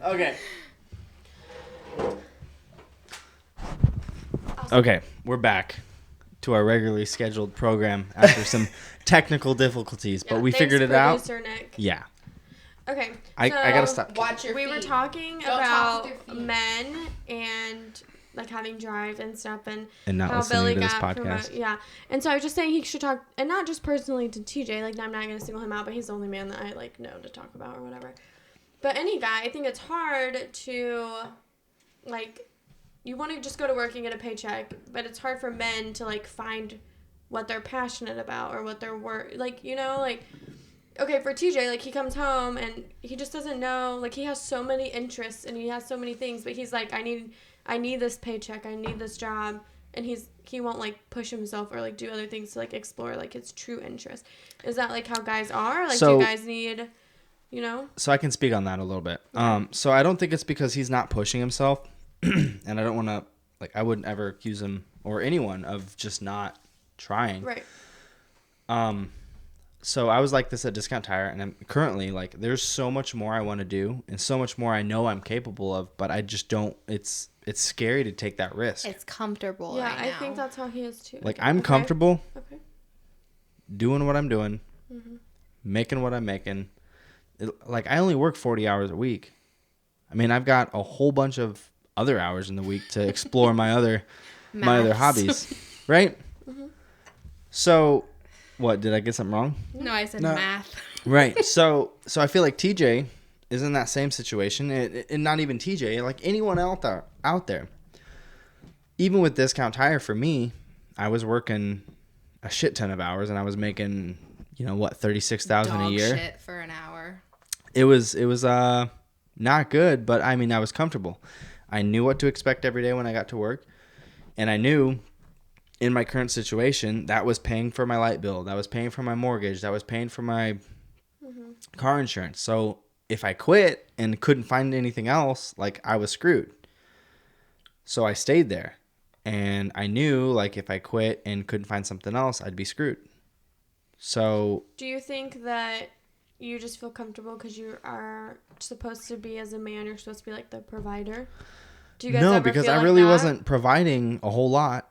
Okay. Okay, we're back to our regularly scheduled program after some technical difficulties, but we figured it out. Producer Nick. Yeah. Okay. I gotta stop. Watch your feet. We were talking Don't about talk with your feet. men and like having drive and stuff, and not how listening Billy to this got podcast. Yeah, and so I was just saying he should talk, and not just personally to TJ. Like I'm not gonna single him out, but he's the only man that I like know to talk about or whatever. But any guy, I think it's hard to, like, you want to just go to work and get a paycheck, but it's hard for men to like find what they're passionate about or what their work, like, you know, like. Okay, for TJ, like, he comes home and he just doesn't know, like, he has so many interests and he has so many things, but he's like, I need this paycheck, I need this job, and he won't, like, push himself or, like, do other things to, like, explore, like, his true interest. Is that, like, how guys are? Like, do you guys need, you know? So I can speak on that a little bit. Okay. So I don't think it's because he's not pushing himself, and I don't want to, like, I wouldn't ever accuse him or anyone of just not trying. Right. So I was like this at Discount Tire, and I'm currently, like, there's so much more I want to do and so much more I know I'm capable of, but I just don't, it's scary to take that risk. It's comfortable. Yeah, right I now. think that's how he is too. Like, I'm comfortable Okay. doing what I'm doing, making what I'm making. Like, I only work 40 hours a week. I mean, I've got a whole bunch of other hours in the week to explore my other hobbies, right? So, what, did I get something wrong? No, I said math. Right. So I feel like TJ is in that same situation, and not even TJ, like anyone out there. Even with Discount Tire, for me, I was working a shit ton of hours, and I was making, $36,000 a year. Dog shit for an hour. It was not good, but I mean, I was comfortable. I knew what to expect every day when I got to work, and I knew in my current situation that was paying for my light bill, that was paying for my mortgage, that was paying for my car insurance. So if I quit and couldn't find anything else, like, I was screwed. So I stayed there, and I knew, like, if I quit and couldn't find something else, I'd be screwed. So Do you think that you just feel comfortable because you are supposed to be, as a man, you're supposed to be like the provider? Do you guys ever because feel I like really that? wasn't providing a whole lot.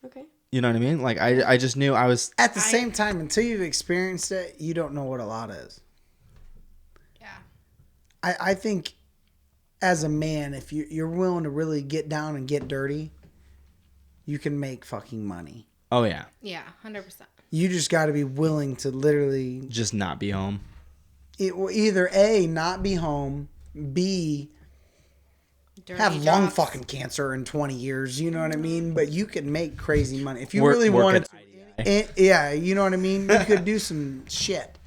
Okay. You know what I mean? Like, I just knew I was... At the same time, until you've experienced it, you don't know what a lot is. Yeah. I think as a man, if you're willing to really get down and get dirty, you can make fucking money. Oh, yeah. Yeah, 100%. You just got to be willing to literally... Just not be home. It will either A, not be home, B... Dirty have jobs. lung fucking cancer in 20 years, you know what I mean? But you could make crazy money. If you Work really wanted at to. Yeah, you know what I mean? You could do some shit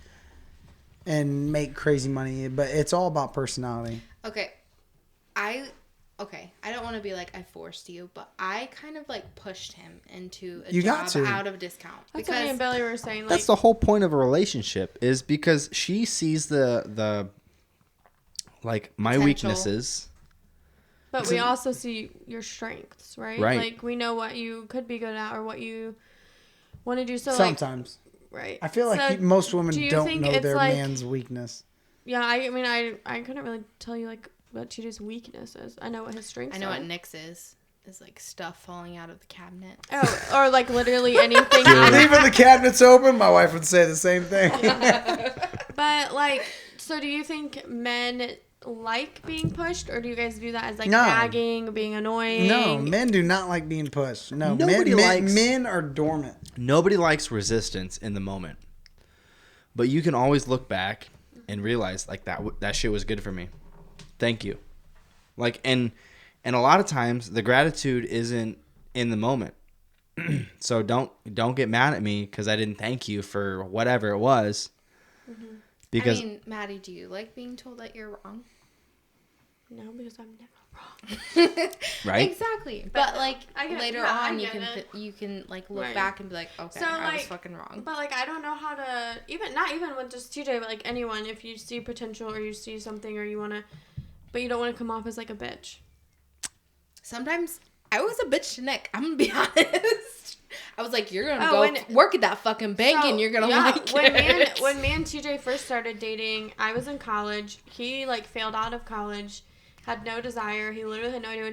and make crazy money, but it's all about personality. Okay. I don't want to be like I forced you, but I kind of like pushed him into a job out of Discount. That's what me and Billy were saying. Like, That's the whole point of a relationship, is because she sees the like, my Potential. weaknesses. but we also see your strengths, right? Right. Like, we know what you could be good at or what you want to do. So, Sometimes. like, right. I feel like So most women do you don't think know it's their like- man's weakness. Yeah, I mean, I couldn't really tell you, like, what TJ's weakness is. I know what his strengths are. I know what Nick's is like stuff falling out of the cabinet. Oh, or, like, literally anything. Leaving the cabinets open, my wife would say the same thing. But, like, so do you think men like being pushed, or do you guys do that as, like, No. nagging, being annoying? No, men do not like being pushed. No, Nobody likes- men are dormant. Nobody likes resistance in the moment. But you can always look back and realize, like, that shit was good for me. Thank you. Like, and a lot of times the gratitude isn't in the moment. So don't get mad at me because I didn't thank you for whatever it was. Because I mean, Maddie, do you like being told that you're wrong? No, because I'm never wrong. right? Exactly. But like I get- later yeah, I on, get you can like look Right. back and be like, okay, So, I was like, fucking wrong. But, like, I don't know how to, not even with just TJ, but, like, anyone, if you see potential or you see something or you want to, but you don't want to come off as, like, a bitch. Sometimes I was a bitch to Nick. I'm gonna be honest. I was like, you're gonna work at that fucking bank and you're gonna like it. When me and TJ first started dating, I was in college. He like failed out of college, had no desire. He literally had no idea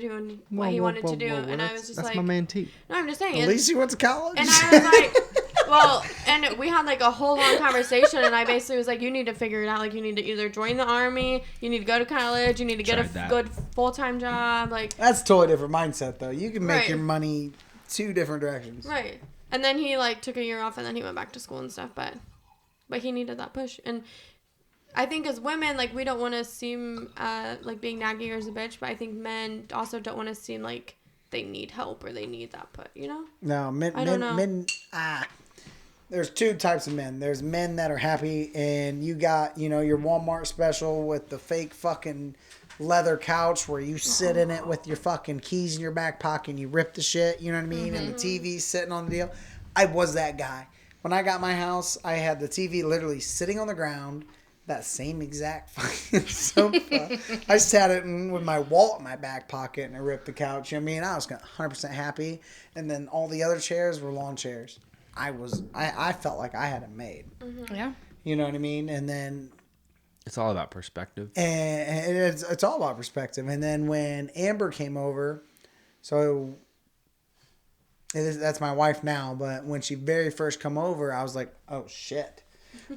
what he wanted to do, and I was just that's like, my man T. No, I'm just saying. At least he went to college. And I was like, well, and we had like a whole long conversation, and I basically was like, you need to figure it out. Like, you need to either join the army, you need to go to college, you need to get a good full-time job. Like, that's a totally different mindset, though. You can make your money 2 different directions. Right. And then he like took a year off, and then he went back to school and stuff. But he needed that push, and I think as women, like, we don't want to seem like being naggy or as a bitch, but I think men also don't want to seem like they need help or they need that put, you know? No, men, there's 2 types of men. There's men that are happy, and you got, your Walmart special with the fake fucking leather couch where you sit in it with your fucking keys in your back pocket and you rip the shit, you know what I mean? And the TV's sitting on the deal. I was that guy. When I got my house, I had the TV literally sitting on the ground, that same exact fucking sofa. I sat it with my wallet in my back pocket and I ripped the couch. You know what I mean? I was 100% happy. And then all the other chairs were lawn chairs. I felt like I had it made. Mm-hmm. Yeah. You know what I mean? And then it's all about perspective. And it's all about perspective. And then when Amber came over, so that's my wife now, but when she very first come over, I was like, oh shit.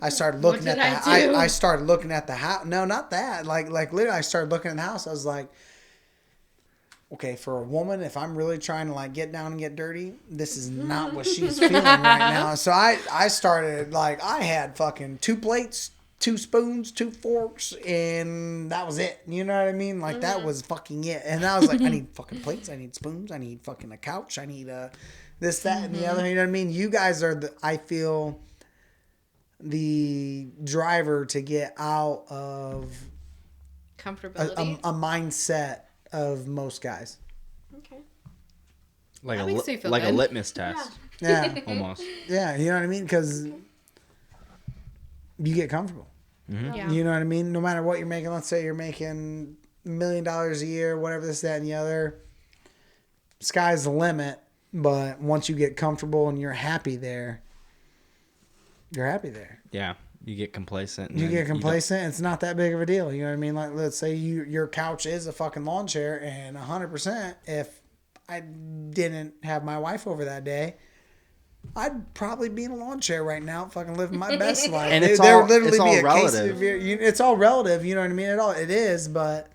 I started looking at the I started looking at the house. No, not that. Like literally I started looking at the house. I was like, okay, for a woman, if I'm really trying to like get down and get dirty, this is not what she's feeling right now. So I started like, I had fucking 2 plates, 2 spoons, 2 forks, and that was it. You know what I mean? Like that was fucking it. And I was like, I need fucking plates, I need spoons, I need fucking a couch, I need this, that, and the other. You know what I mean? You guys are I feel the driver to get out of comfortability, a mindset of most guys. Okay. Like a litmus test. Yeah. Almost. Yeah, you know what I mean? Because you get comfortable. Mm-hmm. Yeah. You know what I mean? No matter what you're making, let's say you're making $1 million a year, whatever this, that, and the other. Sky's the limit. But once you get comfortable and you're happy there, you're happy there. Yeah. You get complacent. You get complacent. It's not that big of a deal. You know what I mean? Like, let's say your couch is a fucking lawn chair, and 100%, if I didn't have my wife over that day, I'd probably be in a lawn chair right now, fucking living my best life. And it's there all, would literally it's all be a relative. It's all relative. You know what I mean? It is, but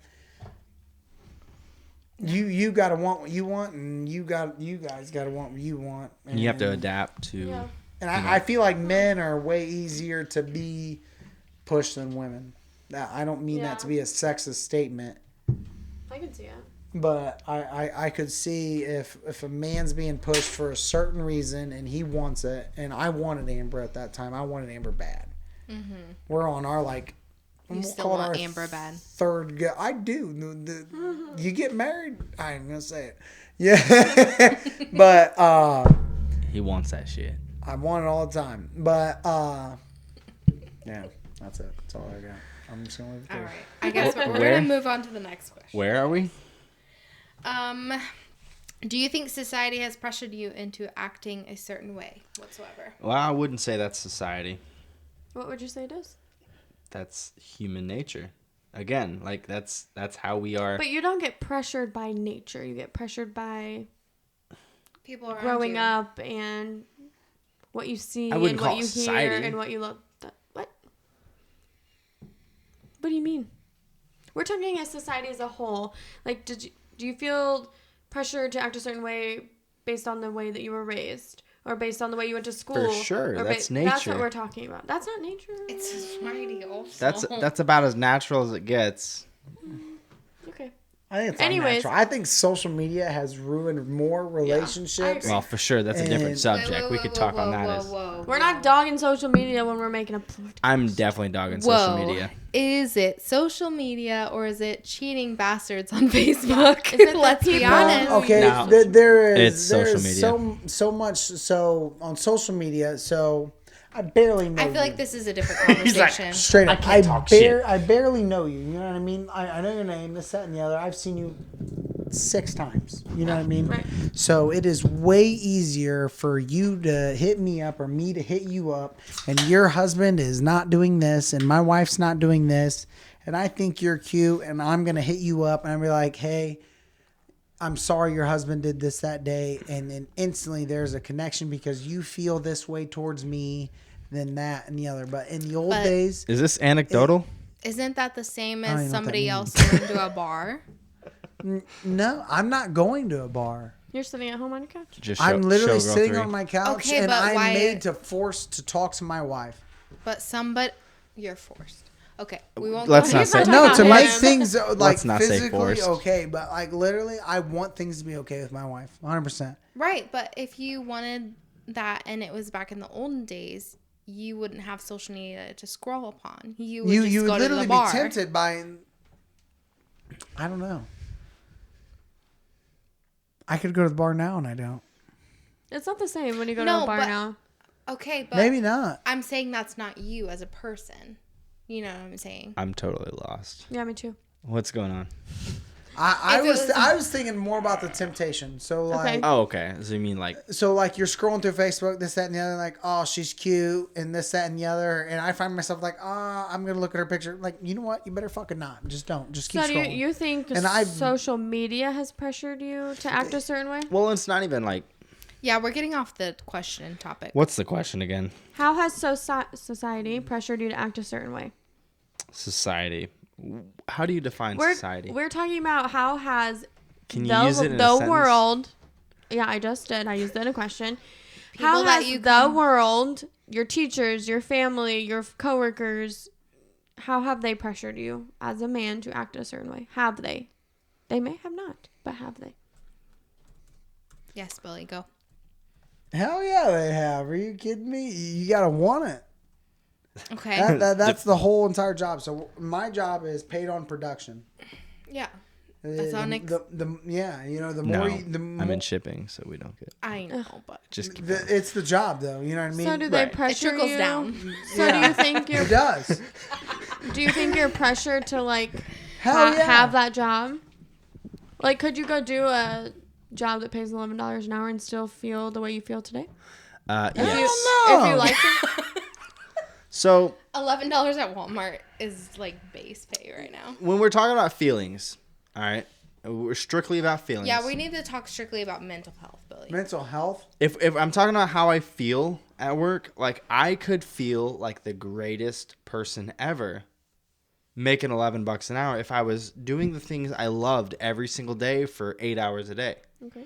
you gotta want what you want, and you guys gotta want what you want, and you have to adapt to. Yeah. And I feel like men are way easier to be pushed than women. I don't mean that to be a sexist statement. I can see it. But I could see if a man's being pushed for a certain reason and he wants it, and I wanted Amber at that time. I wanted Amber bad. Mm-hmm. We're on our like. You still want Amber bad? Third I do. You get married? I ain't gonna say it. Yeah, but he wants that shit. I want it all the time. But yeah, that's it. That's all I got. I'm just gonna leave it there. All right. I guess we're gonna move on to the next question. Where are we? Do you think society has pressured you into acting a certain way whatsoever? Well, I wouldn't say that's society. What would you say it is? That's human nature. Again, like that's how we are. But you don't get pressured by nature. You get pressured by people around growing you. up and what you see I and wouldn't what call you it society. hear and what you look. What? What do you mean? We're talking as society as a whole. Like, do you feel pressure to act a certain way based on the way that you were raised, or based on the way you went to school? For sure, that's nature. That's what we're talking about. That's not nature. It's society also. That's about as natural as it gets. Okay. I think it's unnatural. I think social media has ruined more relationships. Well, for sure, that's a different subject. We could talk on that. We're not dogging social media when we're making a podcast. I'm definitely dogging social media. Is it social media or is it cheating bastards on Facebook? Is it Let's be honest. Okay, No, there is it's social media. so much so on social media. So I barely know. I feel like this is a different conversation. Straight up, I can't talk shit. I barely know you. You know what I mean? I know your name, this, that, and the other. I've seen you 6 times. You know what I mean? Right. So it is way easier for you to hit me up or me to hit you up, and your husband is not doing this and my wife's not doing this, and I think you're cute, and I'm going to hit you up and I'm be like, hey, I'm sorry your husband did this that day, and then instantly there's a connection because you feel this way towards me, then that and the other. But in the old days... Is this anecdotal? Isn't that the same I don't as even know what somebody that else going to a bar? No, I'm not going to a bar. You're sitting at home on your couch. Just I'm literally Showgirl sitting 3. on my couch, Okay, and but I'm why- made to force to talk to my wife. But you're forced. Okay, we won't. Let's go not say- No, to him. make things like Let's not say physically forced. okay, but like literally, I want things to be okay with my wife, 100%. Right, but if you wanted that and it was back in the olden days, you wouldn't have social media to scroll upon. You would just You go would to literally the be bar. tempted by. I don't know. I could go to the bar now, and I don't. It's not the same when you go to No, a bar but- now. Okay, but Maybe not. I'm saying that's not you as a person. You know what I'm saying? I'm totally lost. Yeah, me too. What's going on? I If it was- I was thinking more about the temptation. So like. Okay. Oh, okay. So you mean like... So like you're scrolling through Facebook, this, that, and the other, like, oh, she's cute, and this, that, and the other, and I find myself like, I'm gonna look at her picture, like, you know what? You better fucking not. Just don't. Just keep So do scrolling. you think And I've- social media has pressured you to act a certain way? Well, it's not even like... Yeah, we're getting off the question topic. What's the question again? How has society pressured you to act a certain way? Society. How do you define society? We're talking about how has Can you use it in a sentence? world... Yeah, I just did. I used it in a question. People How that has you the can- world, your teachers, your family, your coworkers, how have they pressured you as a man to act a certain way? Have they? They may have not, but have they? Yes, Billy, go. Hell yeah, they have. Are you kidding me? You gotta want it. Okay. That's the whole entire job. So my job is paid on production. Yeah. That's how Nick. Yeah, you know, the No, more I'm in shipping, so we don't get... I know, but Just keep it's the job, though. You know what I mean? So do they Right. pressure it trickles you? down. So do you think It you're does. do you think you're pressured to like Hell yeah. have that job? Like, could you go do a job that pays $11 an hour and still feel the way you feel today? yes. If you like it? So $11 at Walmart is like base pay right now. when we're talking about feelings, all right, we're strictly about feelings. Yeah, we need to talk strictly about mental health, Billy. Mental health. If I'm talking about how I feel at work, like I could feel like the greatest person ever making $11 an hour if I was doing the things I loved every single day for 8 hours a day. Okay.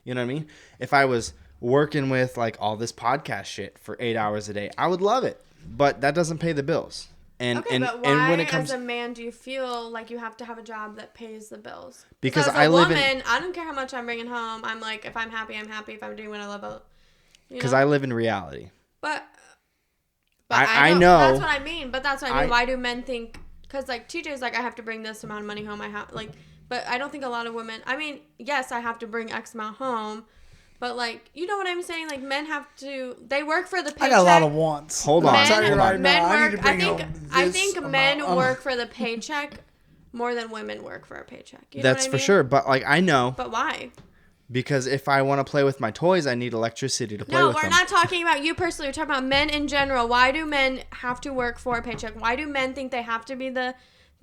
You know what I mean? If I was working with like all this podcast shit for 8 hours a day, I would love it. But that doesn't pay the bills. And Okay, and, but why, and when it comes as a man, do you feel like you have to have a job that pays the bills? Because as a I live in- woman, I don't care how much I'm bringing home. I'm like, if I'm happy, I'm happy. If I'm doing what I love, because I live in reality. But I know. that's what I mean. But that's what I mean. I- Why do men think? Because like TJ's like, I have to bring this amount of money home. I have like, but I don't think a lot of women. I mean, yes, I have to bring X amount home. But, like, you know what I'm saying? Like, men have to... They work for the paycheck. I got a lot of wants. Hold on. I'm telling you right Men now, I need work... to I bring think, home I this think amount. men work for the paycheck more than women work for a paycheck. You know That's what I for mean? sure. But, like, I know. But why? Because if I want to play with my toys, I need electricity to play No, with we're them. not talking about you personally. We're talking about men in general. Why do men have to work for a paycheck? Why do men think they have to be the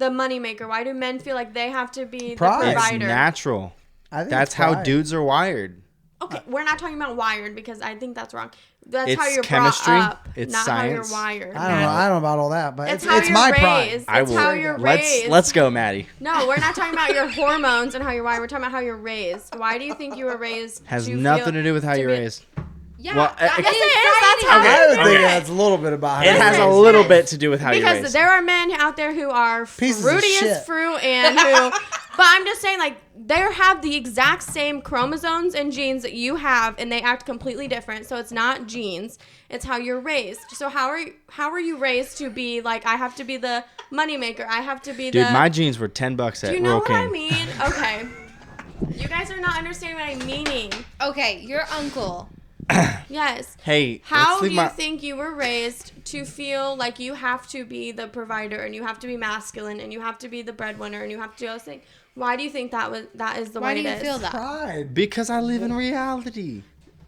money maker? Why do men feel like they have to be Pride. the It's provider? natural. I think That's it's how pride. dudes are wired. Okay, we're not talking about wired because I think that's wrong. That's It's how you're chemistry, brought up, it's not science. how you're wired. I don't know. I don't know about all that, but It's it's how you're my raised. pride. It's how you're raised. Let's go, Maddie. No, we're not talking about your hormones and how you're wired. We're talking about how you're raised. Why do you think you were raised? Has to nothing feel, to do with how you're be- raised. Yeah. Well, that Yes, is it is. That's how Okay. I would think Okay. that's a little bit about how It it has is. a little bit to do with how you're Because raised. there are men out there who are Pieces of fruity as shit. fruit and who, but I'm just saying, like, they have the exact same chromosomes and genes that you have, and they act completely different. So it's not genes; it's how you're raised. So how are you raised to be like? I have to be the moneymaker. I have to be Dude, the. my jeans were $10 at Do you know Rural what King. I mean? Okay. You guys are not understanding what I'm meaning. Okay, your uncle Yes. Hey, how do you think you were raised to feel like you have to be the provider and you have to be masculine and you have to be the breadwinner and you have to do all those things? Why do you think that is the way it is? Why do you feel that? Pride. Because I live in reality.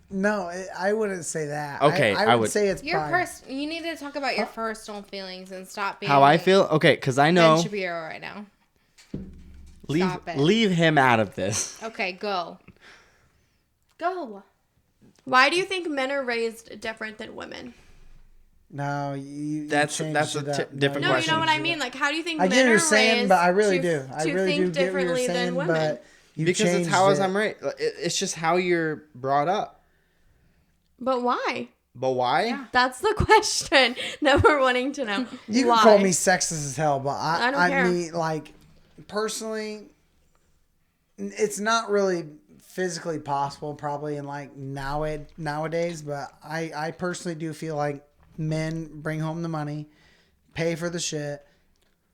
No, I wouldn't say that. Okay, I would say it's your pride. You need to talk about your personal feelings and stop being How I feel? Okay, because I know. Ben Shapiro right now. Leave him out of this. Okay, go. Go. Why do you think men are raised different than women? No, that's a different No, question. you know what I mean. Like, how do you think I men get what are you're saying, raised but I really to, do. I to really think do get what you're differently saying, than women? but because it's how I'm raised. It's just how you're brought up. But why? But why? Yeah. That's the question that we're wanting to know. You why? can call me sexist as hell, but I don't care. mean, like, personally, it's not really physically possible probably in like nowadays, but I personally do feel like men bring home the money, pay for the shit,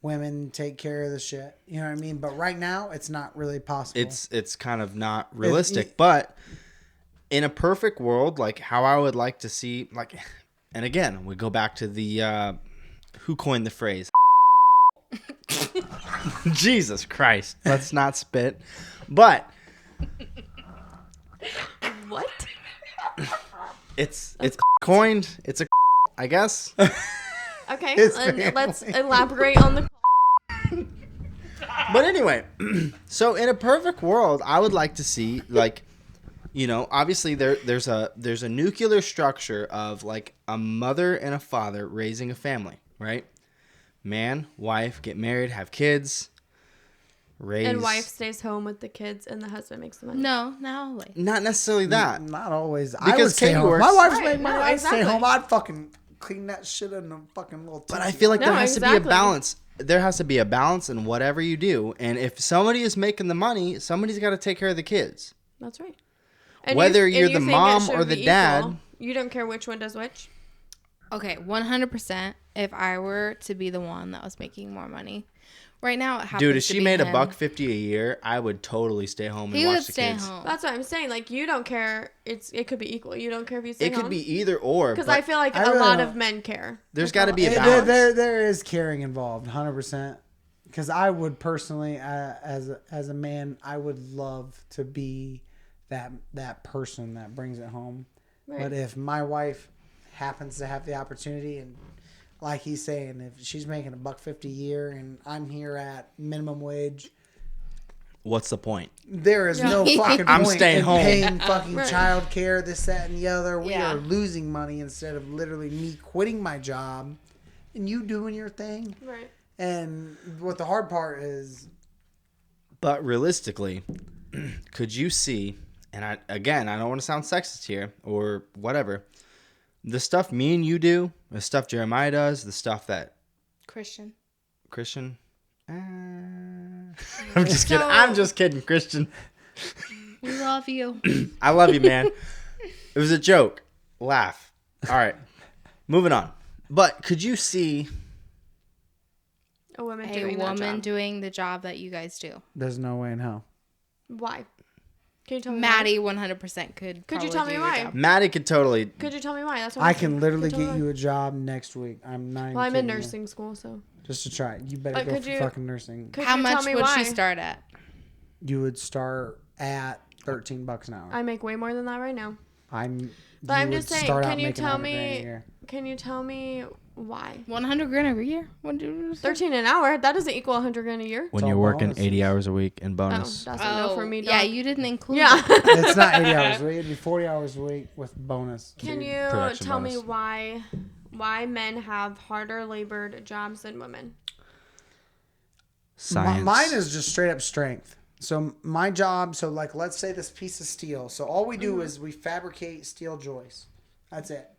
women take care of the shit. You know what I mean? But right now it's not really possible. It's kind of not realistic. But in a perfect world, like how I would like to see, like, and again, we go back to the who coined the phrase? Jesus Christ. Let's not spit. But What? it's coined. It's a I guess. Okay, It's let's elaborate on the. But anyway, so in a perfect world, I would like to see, like, you know, obviously there's a nuclear structure of like a mother and a father raising a family, right? Man, wife, get married, have kids, raise. And wife stays home with the kids, and the husband makes the money. No, not always. Not necessarily that. Not always. I Because would stay Katie home. works. My wife's Right, making money. no, I'd stay exactly. home. I'd fucking clean that shit in a fucking little. But I feel like No, there has to be a exactly. balance. There has to be a balance in whatever you do, and if somebody is making the money, somebody's got to take care of the kids. That's right. And Whether and you're the think it mom should or the be dad. equal. You don't care which one does which. Okay, 100%. If I were to be the one that was making more money, right now it happens. Dude, if to she be made him. $150 a year, I would totally stay home and He watch would the stay kids. home. That's what I'm saying. Like, you don't care. It could be equal. You don't care if you stay It home. could be either or. Because But I feel like I a really lot don't. of men care. there's That's got to all. be a There, balance. there is caring involved, 100%. Because I would personally, as a man, I would love to be that person that brings it home. Right. But if my wife happens to have the opportunity, and like he's saying, if she's making $150 a year and I'm here at minimum wage, What's the point? there is no fucking I'm point staying in home. paying fucking Right. child care, this, that, and the other. We Yeah. are losing money instead of literally me quitting my job and you doing your thing. Right. And what the hard part is, But realistically, could you see, and I don't want to sound sexist here or whatever, the stuff me and you do, the stuff Jeremiah does, the stuff that Christian. I'm just kidding. I'm just kidding, Christian. We love you. I love you, man. It was a joke. Laugh. All right. Moving on. But could you see A woman A doing that woman job. doing the job that you guys do. there's no way in hell. Why? Can you tell me Maddie 100% could. Could you probably tell do me your why? job. Maddie could totally. why? Could you tell me why? That's what I I'm can saying. literally Could you get tell me you a job next week. I'm not even why? Well, I'm in kidding you. nursing school, so. Just to try. You better But go could for you- fucking nursing. Could How you much tell me would why? she start at? You would start at $13 an hour. I make way more than that right now. But I'm just saying, can you tell me- $100,000 a year. Can you tell me why? 100 grand every year? What do you say? 13 an hour? That doesn't equal 100 grand a year. When all you're working bonuses. 80 hours a week and Oh, bonus. that's a no for me. Yeah, dog. you didn't include Yeah. that. It's not 80 hours a week. It'd be 40 hours a week with bonus. Can you Production tell me bonus. why men have harder labored jobs than women? Science. Mine is just straight up strength. So my job, so like let's say this piece of steel. So all we do is we fabricate steel joists. That's it.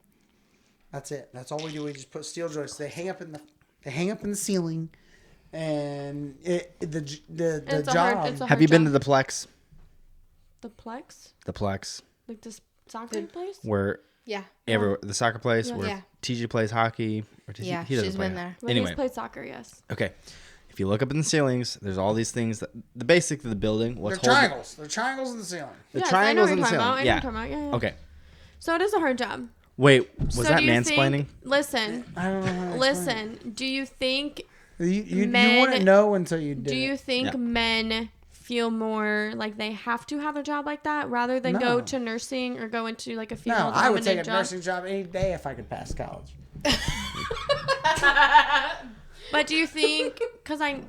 That's all we do. We just put steel joists. They hang up in the ceiling, and the It's job. it's a Have hard you been to job. the Plex? The Plex? The Plex, Like this soccer place? where Yeah. the soccer place Yeah. where Yeah. TJ plays hockey. Or does Yeah, he doesn't she's play been hockey. there. Well, Anyway, he's played soccer, yes. okay. If you look up in the ceilings, there's all these things that the basic of the building. They're What's holding triangles. They're triangles in the ceiling. the yes, triangles I in know the what you're ceiling. talking about. I know what you're talking about. Yeah, yeah. Okay. So it is a hard job. Wait, was So that do you mansplaining? Listen. I don't know how to Listen. Do you think you men, wouldn't know until you did. Do you think men feel more like they have to have a job like that rather than go to nursing or go into like a female I would take a job? nursing job any day if I could pass college. But do you think? Because it's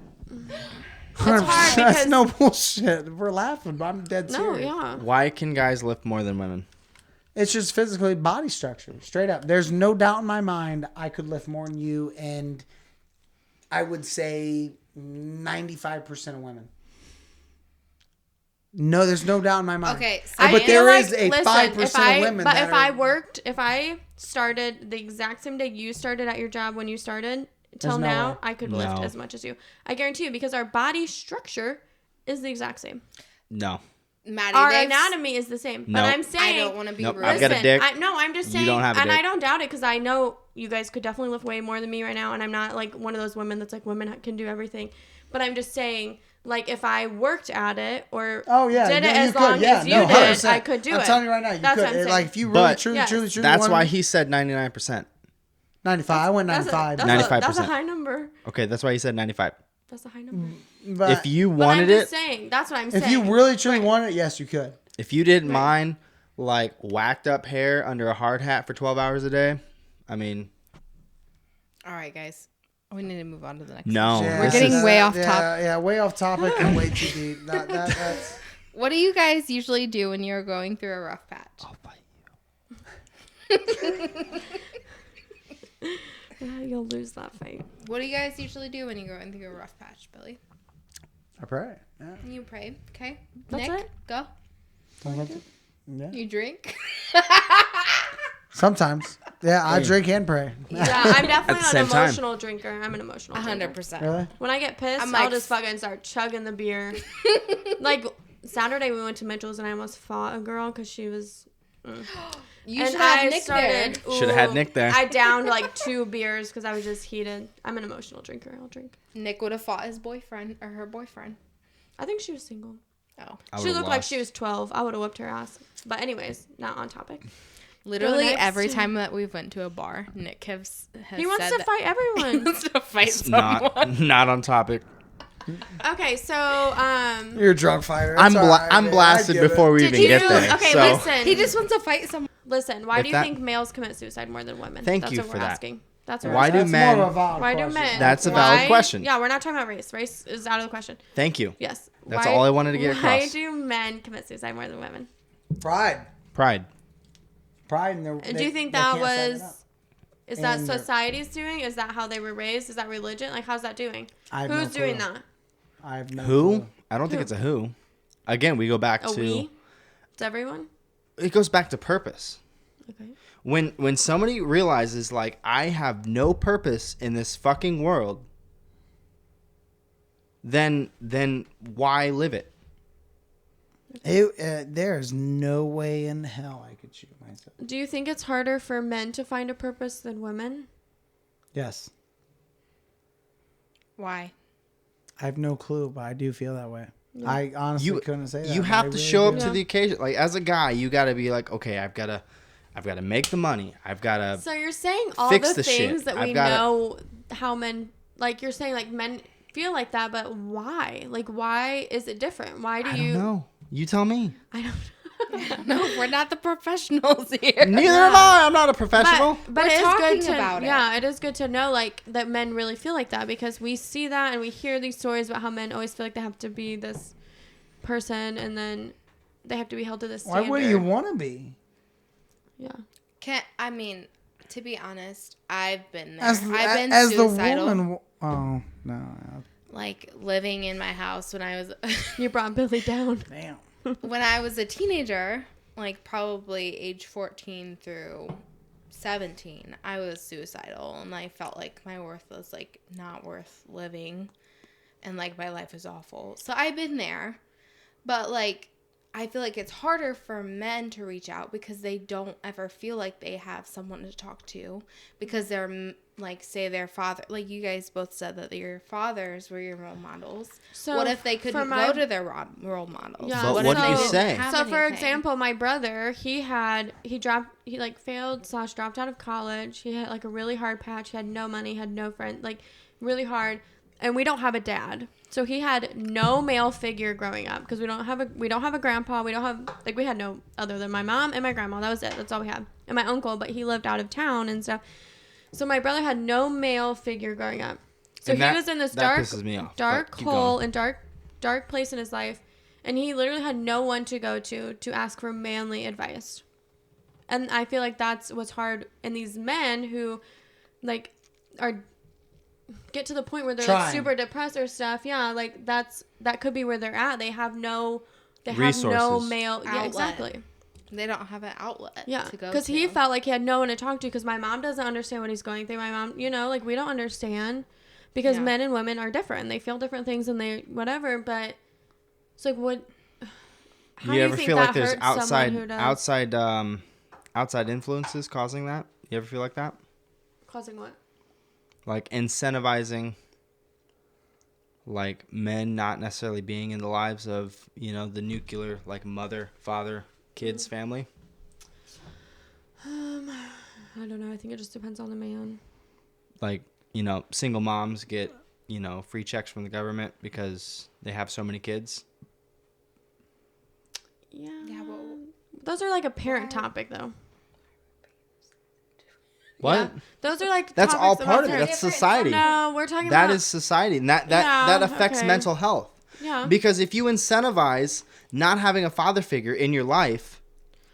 hard because that's no bullshit. We're laughing, but I'm dead serious. No, yeah. Why can guys lift more than women? It's just physically body structure, straight up. There's no doubt in my mind I could lift more than you, and I would say 95% of women. No, there's no doubt in my mind. Okay, but there is a 5% of women. But if I started the exact same day you started at your job when you started till now, I could lift as much as you. I guarantee you, because our body structure is the exact same. No. Maddie, our anatomy is the same. But I'm saying, I don't want to be rude. I've got a dick. I'm just saying, You don't have a and dick. I don't doubt it because I know you guys could definitely lift way more than me right now, and I'm not like one of those women that's like women can do everything. But I'm just saying, like if I worked at it or did it as long as you did, 100%. I could do it. I'm telling you right now, you That's could. what I'm saying. Like if you really, truly, That's wanted why to- he said 99%. 95. I went 95. 95%. That's a high number. Okay, that's why he said 95. That's a high number. But If you But wanted I'm just it, saying, that's what I'm saying. if you really, truly wanted it, yes, you could. if you didn't mind like whacked up hair under a hard hat for 12 hours a day, I mean. All right, guys. We need to move on to the next No. one. Yeah, We're getting way off topic. Yeah, way off topic and way too deep. That's... What do you guys usually do when you're going through a rough patch? I'll bite you. Yeah, you'll lose that fight. What do you guys usually do when you're going through a rough patch, Billy? I pray. Yeah. You pray. Okay. That's Nick, it? go. Yeah. You drink. Sometimes. Yeah, I drink and pray. Yeah, I'm At definitely the an same time. emotional drinker. I'm an emotional drinker. 100%. Really? When I get pissed, I'm like- I'll just fucking start chugging the beer. Like Saturday, we went to Mitchell's and I almost fought a girl because she was. You and should have I Nick started. Should have had Nick there. I downed like 2 beers because I was just heated. I'm an emotional drinker. I'll drink. there. Nick would have fought his boyfriend or her boyfriend. I think she was single. Oh. I She would've looked like lost. she was 12. I would have whipped her ass. But anyways, not on topic. Literally next. every time that we've went to a bar, Nick has He wants said to fight everyone. He wants to fight someone. Not on topic. Okay, so You're a drunk fighter. I'm It's all right, I'm man. blasted I get before it. we did even you? get there. Okay, so listen. He just wants to fight someone. Listen. Why If do you that- think males commit suicide more than women? Thank That's you what for we're that. asking. That's what Why we're do That's men- more of a valid Why do question. men? That's a valid question. Yeah, we're not talking about race. Race is out of the question. Thank you. Yes. That's all I wanted to get Why across. do men commit suicide more than women? Pride. Pride. Pride. And Do you think they that can't stand it up. was? Is that And- society's doing? Is that how they were raised? Is that religion? Like, how's that doing? I have Who's no doing clue. that? I have no Who? clue. I don't think Who? it's a who. Again, we go back A to we? It's everyone. it goes back to purpose. Okay. When somebody realizes like I have no purpose in this fucking world, then why live it? There's no way in hell I could shoot myself. Do you think it's harder for men to find a purpose than women? Yes. Why? I have no clue, but I do feel that way. I honestly couldn't say that. You but have I to really show up do. to the occasion. Like as a guy, you got to be like, okay, I've got to make the money. I've got to. So you're saying all Fix the the shit. things that I've we gotta- know how men like. You're saying like men feel like that, but why? Like why is it different? Why do I you? don't know. You tell me. I don't. No, we're not the professionals here. Neither am I. I'm not a professional. But We're it is talking good to about it. Yeah, it is good to know like that men really feel like that because we see that and we hear these stories about how men always feel like they have to be this person and then they have to be held to this Why standard. would you want to be? Yeah. I mean, to be honest, I've been there. As I've been as the suicidal. woman. Oh no! Like living in my house when I was You brought Billy down. Damn. when I was a teenager, like probably age 14 through 17, I was suicidal and I felt like my worth was like not worth living and like my life was awful. So I've been there. But like I feel like it's harder for men to reach out because they don't ever feel like they have someone to talk to because they're like say their father, like you guys both said that your fathers were your role models. So What if they couldn't go to their role models? Yeah. But what do you say? So for example, my brother, he like failed / dropped out of college. He had like a really hard patch. He had no money, had no friends, like really hard. And we don't have a dad. So he had no male figure growing up because we don't have a grandpa. We don't have, like, we had no other than my mom and my grandma. That was it. That's all we had. And my uncle, but he lived out of town and stuff. So my brother had no male figure growing up. So he was in this dark hole and dark place in his life, and he literally had no one to go to ask for manly advice. And I feel like that's what's hard. And these men who, like, get to the point where they're like super depressed or stuff. Yeah, like that could be where they're at. They have no male outlet. Yeah, exactly. They don't have an outlet to go to. Because he felt like he had no one to talk to because my mom doesn't understand what he's going through. My mom, like we don't understand because men and women are different. They feel different things and they whatever. But it's like what? How do you ever feel like there's outside influences causing that? You ever feel like that? Causing what? Like incentivizing, like men not necessarily being in the lives of the nuclear like mother, father, kids, family. I don't know. I think it just depends on the man. Like single moms get free checks from the government because they have so many kids. Yeah. Well, those are like a parent topic though. What? Yeah. Those are like that's all part of it. That's society. No, we're talking about that is society, and that affects mental health. Yeah. Because if you incentivize not having a father figure in your life,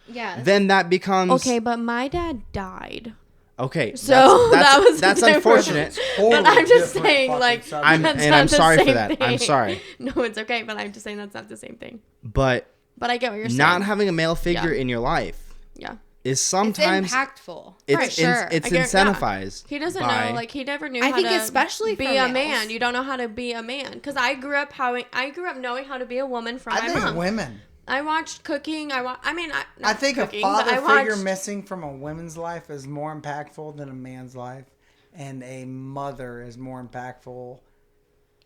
then that becomes okay. But my dad died. Okay, so that's unfortunate. But I'm just saying, like, I'm sorry for that. I'm sorry. No, it's okay. But I'm just saying that's not the same thing. But I get what you're saying. Not having a male figure in your life. Yeah. Is sometimes it's impactful. It's incentivized. He doesn't know, like he never knew. I think especially be a man. You don't know how to be a man because I grew up knowing how to be a woman from my mom. I think women. I watched cooking. I think a father figure missing from a woman's life is more impactful than a man's life, and a mother is more impactful.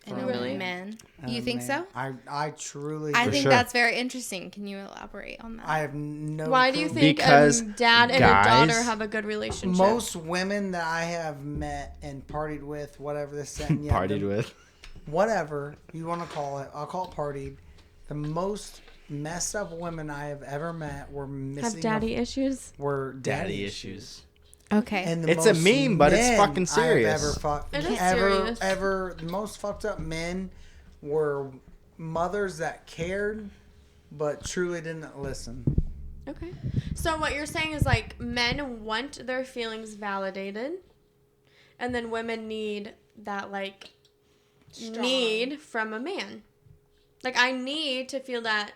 And men. You think so? I truly. I think that's very interesting. Can you elaborate on that? I have no. Why do you think a dad and a daughter have a good relationship? Most women that I have met and partied with, whatever this saying, whatever you want to call it, I'll call it partied. The most messed up women I have ever met were missing. Have daddy issues? Were daddy issues. Okay. And it's a meme, but it's fucking serious. It is serious. The most fucked up men were mothers that cared, but truly didn't listen. Okay. So what you're saying is like men want their feelings validated, and then women need that like need from a man. Like I need to feel that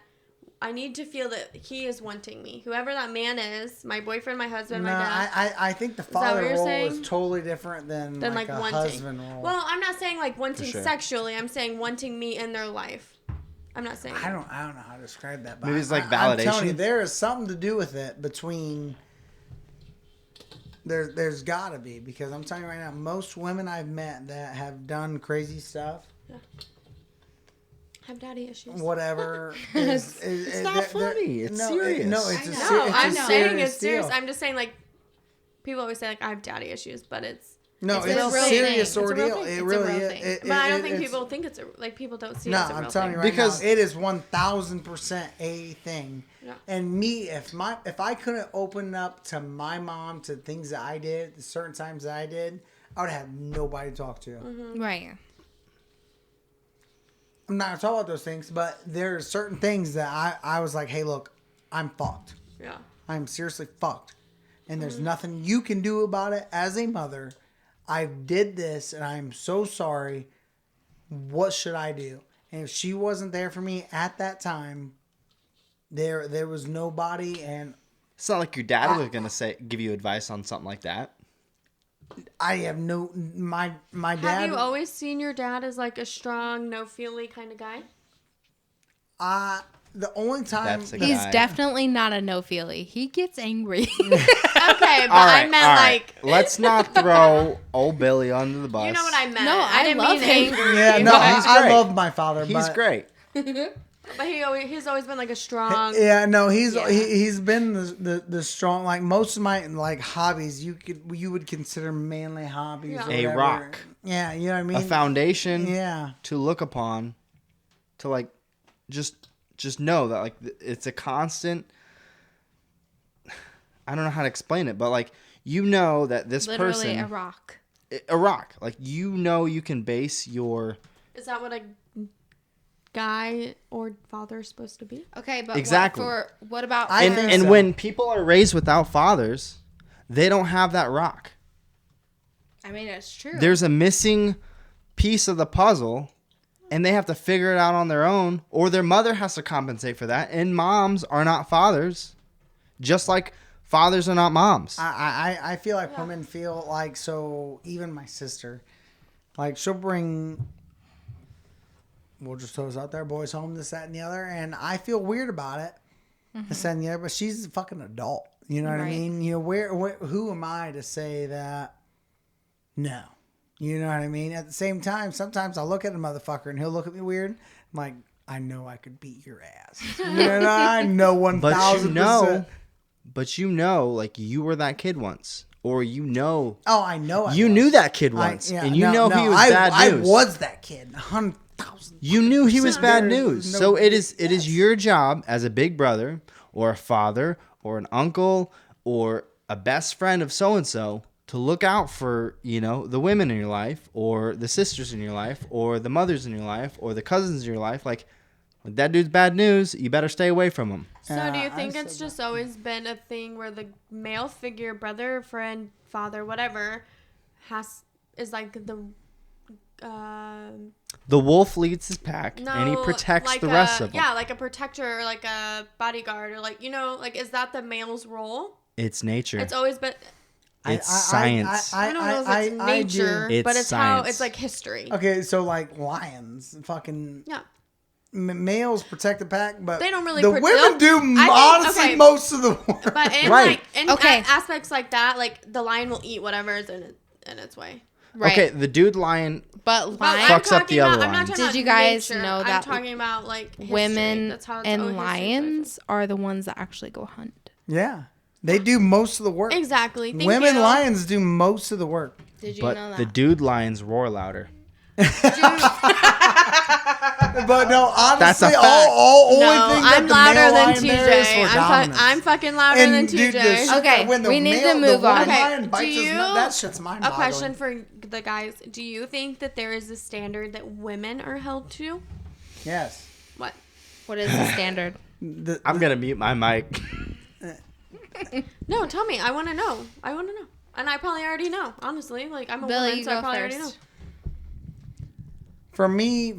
he is wanting me. Whoever that man is, my boyfriend, my husband, my dad. I think the father role is totally different than like a wanting. husband role. Well, I'm not saying like wanting sexually. I'm saying wanting me in their life. I'm not saying. I don't know how to describe that. But maybe it's like validation. I'm telling you, there is something to do with it between. There's got to be, because I'm telling you right now, most women I've met that have done crazy stuff. Yeah. Have daddy issues. Whatever. It's not funny. It's serious. I'm saying it's serious. I'm just saying, like, people always say, like, I have daddy issues, but it's a serious ordeal. It really is. But I don't think people think it's people don't see it as a real thing. No, I'm telling you right now, it is 1,000% a thing. Yeah. And me, if I couldn't open up to my mom to things that I did, certain times that I did, I would have nobody to talk to. Mm-hmm. Right. I'm not going to talk about those things, but there's certain things that I was like, hey, look, I'm fucked. Yeah. I'm seriously fucked. And there's nothing you can do about it as a mother. I did this, and I'm so sorry. What should I do? And if she wasn't there for me at that time, there was nobody. And it's not like your dad was going to give you advice on something like that. I have my dad. Have you always seen your dad as like a strong, no feely kind of guy? the only time That's a He's guy. definitely not a no-feely. He gets angry. Okay, but All right, I meant all right. like. Let's not throw old Billy under the bus. You know what I meant. No, I didn't love mean him. angry. Yeah, no, he's I great. love my father. He's but, great. But he's always been like a strong. Yeah, no, he's Yeah. he's been the strong. Like most of my like hobbies, you would consider manly hobbies. Yeah. Or A whatever. rock. Yeah, you know what I mean. A foundation Yeah. to look upon, to like, just know that like it's a constant. I don't know how to explain it, but like you know that this Literally person a rock. a rock. Like you know you can base your Is that what a guy or father is supposed to be? Okay, but Exactly. what about I and, think and so. when people are raised without fathers, they don't have that rock. I mean, it's true. There's a missing piece of the puzzle, and they have to figure it out on their own, or their mother has to compensate for that. And moms are not fathers, just like fathers are not moms. I feel like women feel like, so even my sister, like she'll bring, we'll just throw this out there, boys home, this, that, and the other, and I feel weird about it, this, that, and the other, but she's a fucking adult. You know what I Right. mean? You know, who am I to say that? No. You know what I mean? At the same time, sometimes I'll look at a motherfucker and he'll look at me weird. I'm like, I know I could beat your ass. You know, I know 1,000%. But you know, like you were that kid once, or you know, Oh, I know. I you was. knew that kid once, and you know he was I, bad news. I was that kid. 100,000. You knew he was bad There's news. no- So it is yes. your job as a big brother or a father or an uncle or a best friend of so and so to look out for, you know, the women in your life or the sisters in your life or the mothers in your life or the cousins in your life. Like that dude's bad news. You better stay away from him. So do you think it's just always been a thing where the male figure, brother, friend, father, whatever, is like the The wolf leads his pack no, and he protects like the rest of them. Yeah, like a protector or like a bodyguard or like, you know, like is that the male's role? It's nature. It's always been. It's science. I don't know if it's nature, It's but it's science. how it's like history. Okay, so like lions, fucking Yeah. Males protect the pack, but They don't really the pro- women nope. do I think- honestly okay. most of the work. But in Right. like in Okay. aspects like that, like the lion will eat whatever is in its way. Right. Okay, the dude lion. But But lions, Fucks up the other I'm not lions. talking Did about you guys nature. know I'm that talking about like history. women That's how and history is lions are the ones that actually go hunt. Yeah, they do most of the work. Exactly. Thank Women you. lions do most of the work. Did you know But that? the dude lions roar louder. But no, That's a honestly, fact. only No, thing that I'm the louder male than lion there is TJ. for dominance. I'm fucking louder And than dude, the TJ. shit Okay, when the we need male- to move the on. woman Okay, lion do bites his you? nut, that shit's A mind-boggling. question for the guys: do you think that there is a standard that women are held to? Yes. What? What is the standard? I'm gonna mute my mic. No, tell me. I want to know. And I probably already know. Honestly, like I'm a Billy, woman, you so I go probably already know. first. For me,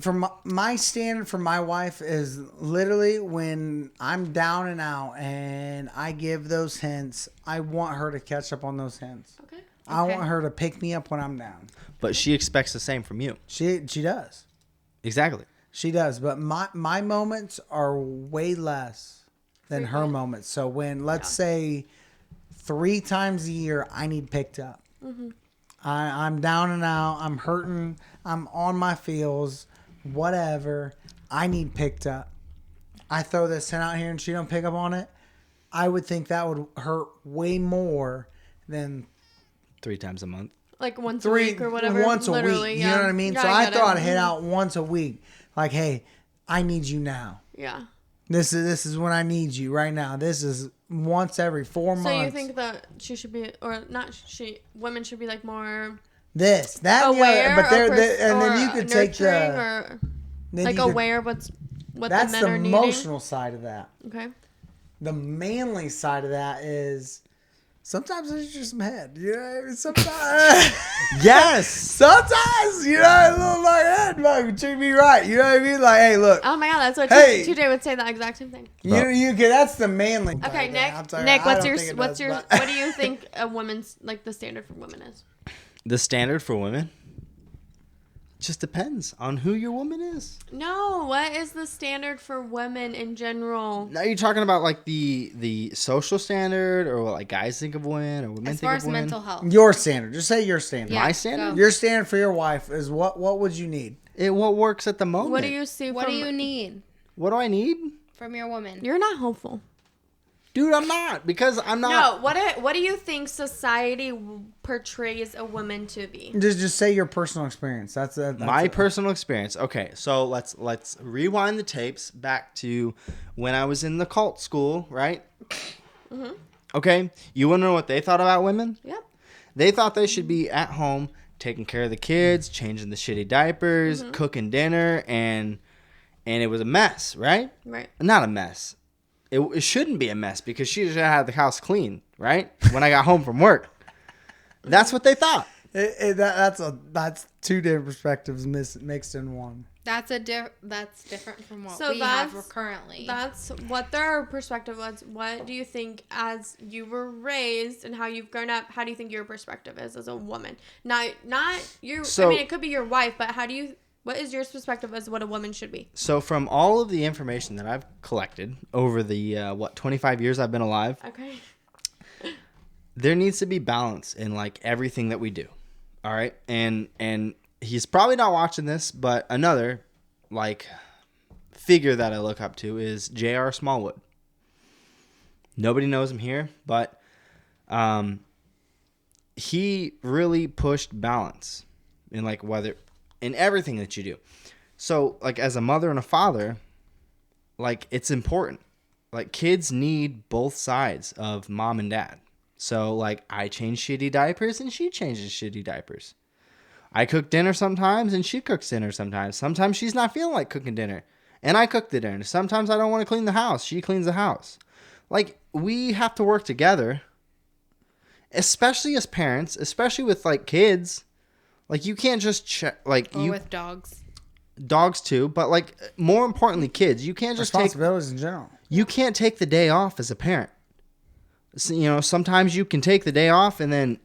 my standard for my wife is literally when I'm down and out and I give those hints, I want her to catch up on those hints. Okay. I Okay. want her to pick me up when I'm down. But she expects the same from you. She does. Exactly. She does. But my moments are way less than her moments. So when, let's say, 3 times a year, I need picked up. Mm-hmm. I'm down and out. I'm hurting. I'm on my feels. Whatever. I need picked up. I throw this hint out here and she don't pick up on it. I would think that would hurt way more than 3 times a month. Like once a week or whatever. once a Literally, week. yeah. You know what I mean? Yeah, So I get throw it. a hit out once a week. Like, hey, I need you now. Yeah. This is when I need you right now. This is once every 4 months. So you think that she should be, or not she, women should be like more this, that, and the aware, other, but or and then you could take nurturing, the or then like you could- aware what That's the men the are needing. emotional side of that. Okay. The manly side of that is sometimes there's just some head. You know, sometimes. Yes. Sometimes, you know, a little like that, man, treat me right. You know what I mean? Like, hey, look, Oh my god, that's what Hey. TJ would say, that exact same thing. you can. That's the manly. part Okay, of that. I'm Nick. sorry, Nick, I what's don't your think it what's does, your but- what do you think a woman's like the standard for women is? The standard for women. just depends on who your woman is. No, what is the standard for women in general? Now you're talking about like the social standard, or what like guys think of women, or women As think far of as women. mental health. Your standard. Just say your standard. Yeah, My standard? go. Your standard for your wife is what would you need? What works at the moment. What do you see What from... do you need What do I need? from your woman? You're not hopeful. Dude, I'm not, because I'm not. No, what do you think society portrays a woman to be? Just say your personal experience. That's My personal experience. Okay, so let's rewind the tapes back to when I was in the cult school, right? Mm-hmm. Okay, you want to know what they thought about women? Yep. They thought they should be at home taking care of the kids, changing the shitty diapers, cooking dinner, and it was a mess, right? Right. Not a mess. It shouldn't be a mess, because she should have had the house clean, right? When I got home from work. That's what they thought. That's two different perspectives mixed in one. That's different from what So we have that's- currently. That's what their perspective was. What do you think, as you were raised and how you've grown up, how do you think your perspective is as a woman? Not you. So- I mean, it could be your wife, but what is your perspective as what a woman should be? So from all of the information that I've collected over the 25 years I've been alive, Okay. there needs to be balance in like everything that we do. All right? And he's probably not watching this, but another like figure that I look up to is J.R. Smallwood. Nobody knows him here, but he really pushed balance in like in everything that you do. So like as a mother and a father, like it's important. Like kids need both sides of mom and dad. So like I change shitty diapers and she changes shitty diapers. I cook dinner sometimes and she cooks dinner sometimes. Sometimes she's not feeling like cooking dinner and I cook the dinner. Sometimes I don't want to clean the house. She cleans the house. Like we have to work together, especially as parents, especially with like kids. Like you can't just check like or you with dogs. dogs too, but like more importantly kids. You can't just take Responsibilities in general. you can't take the day off as a parent. So, you know, sometimes you can take the day off and then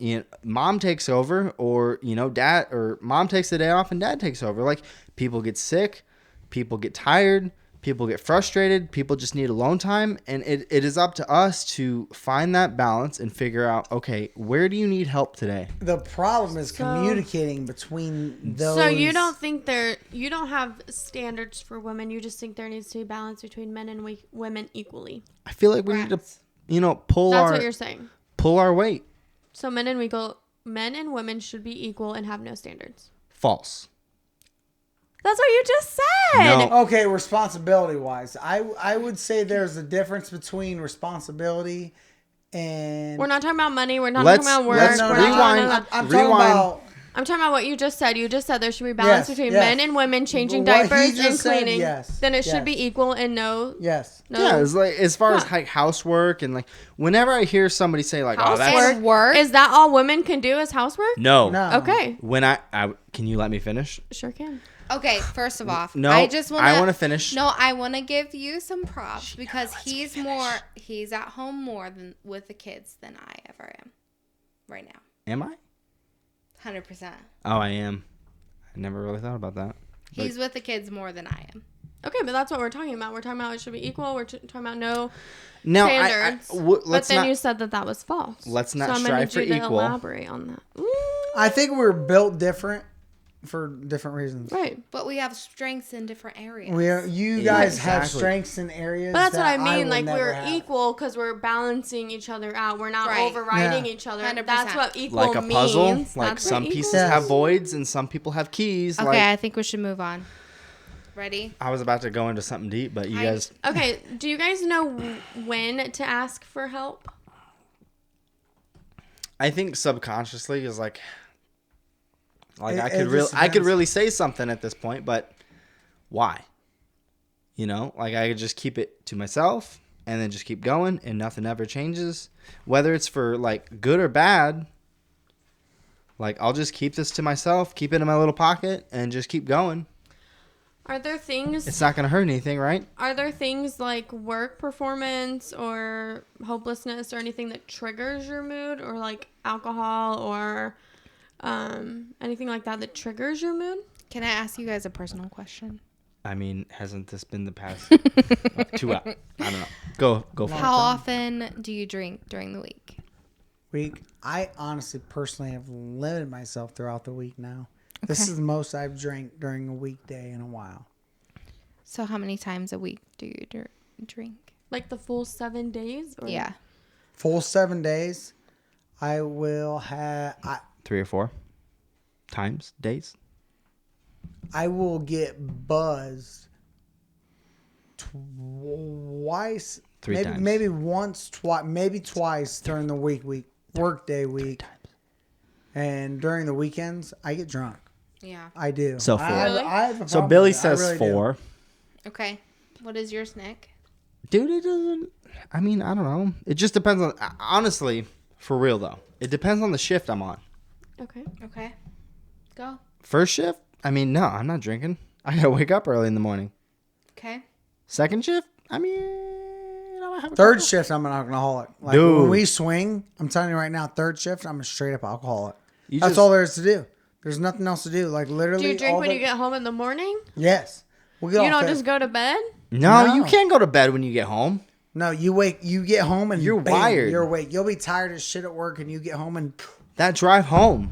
mom takes over, or dad or mom takes the day off and dad takes over. Like people get sick, people get tired, people get frustrated, people just need alone time, and it is up to us to find that balance and figure out, okay, where do you need help today? The problem is communicating between those. So you don't think you don't have standards for women. You just think there needs to be balance between men and women equally. I feel like we need to pull That's what you're saying. pull our weight. So men and women should be equal and have no standards. False. That's what you just said. No. Okay, responsibility wise, I would say there's a difference between responsibility and. We're not talking about money. We're not Let's- talking about work. let's We're not rewind. talking about- I'm talking Rewind. about. I'm talking about what you just said. You just said there should be balance Yes, between yes. men and women changing What he diapers just and said, cleaning. yes, Then it yes. should be equal and no. Yes. Yeah, it's like as far as Yeah. like housework and like whenever I hear somebody say like, "Oh, that's Housework. Work. Is that all women can do as housework? no." No. Okay. When I can you let me finish? Sure can. Okay, first of all, No, I just want I want to finish. No, I want to give you some props because he's at home more than with the kids than I ever am right now. Am I? 100%. Oh, I am. I never really thought about that. He's with the kids more than I am. Okay, but that's what we're talking about. We're talking about it should be equal. We're talking about no Now, standards. let's but then not. you said that was false. Let's not so I'm strive gonna for need you to equal. elaborate on that. I think we're built different for different reasons. Right. But we have strengths in different areas. You Yeah, guys have exactly. strengths in areas. But that's what I that mean. will Like never we're have. equal because we're balancing each other out. We're not Right. overriding Yeah. each other. 100%. That's what equal Like a means. puzzle, like That's what some equal pieces is. have voids and some people have keys. Okay, Like I think we should move on. Ready? I was about to go into something deep, but you I- guys. Okay, do you guys know when to ask for help? I think subconsciously is like It- I it could just I could depends. really say something at this point, but why? Like I could just keep it to myself and then just keep going and nothing ever changes. Whether it's for like good or bad, like I'll just keep this to myself, keep it in my little pocket and just keep going. Are there things It's not going to hurt anything, right? Are there things like work performance or hopelessness or anything that triggers your mood, or like alcohol or anything like that triggers your mood? Can I ask you guys a personal question? I mean, hasn't this been the past 2 hours? I don't know. Go for How it. often do you drink during the week? I honestly, personally, have limited myself throughout the week now. This is the most I've drank during a weekday in a while. So how many times a week do you drink? Like the full 7 days? Or? Yeah. Full 7 days, I will have... 3 or 4 times, days? I will get buzzed twice, 3 times. maybe once, maybe twice during the workday week, and during the weekends I get drunk. Yeah. I do. So 4. I have a So problem Billy with it. I says really do. 4. Okay. What is yours, Nick? Dude, it doesn't. I mean, I don't know. It just depends on. Honestly, for real though, it depends on the shift I'm on. Okay. Okay. Go. First shift, I mean, no, I'm not drinking. I gotta wake up early in the morning. Okay. Second shift, I mean, I have a Third couple. shift, I'm an alcoholic. Like Dude. when we swing, I'm telling you right now, third shift, I'm a straight up alcoholic. You That's just- all there is to do. There's nothing else to do. Like literally. Do you drink all when the- you get home in the morning? Yes. We get You all don't fit. just go to bed? No, No. you can't go to bed when you get home. No, you get home and You're bam, wired. You're awake. You'll be tired as shit at work and you get home and That drive home,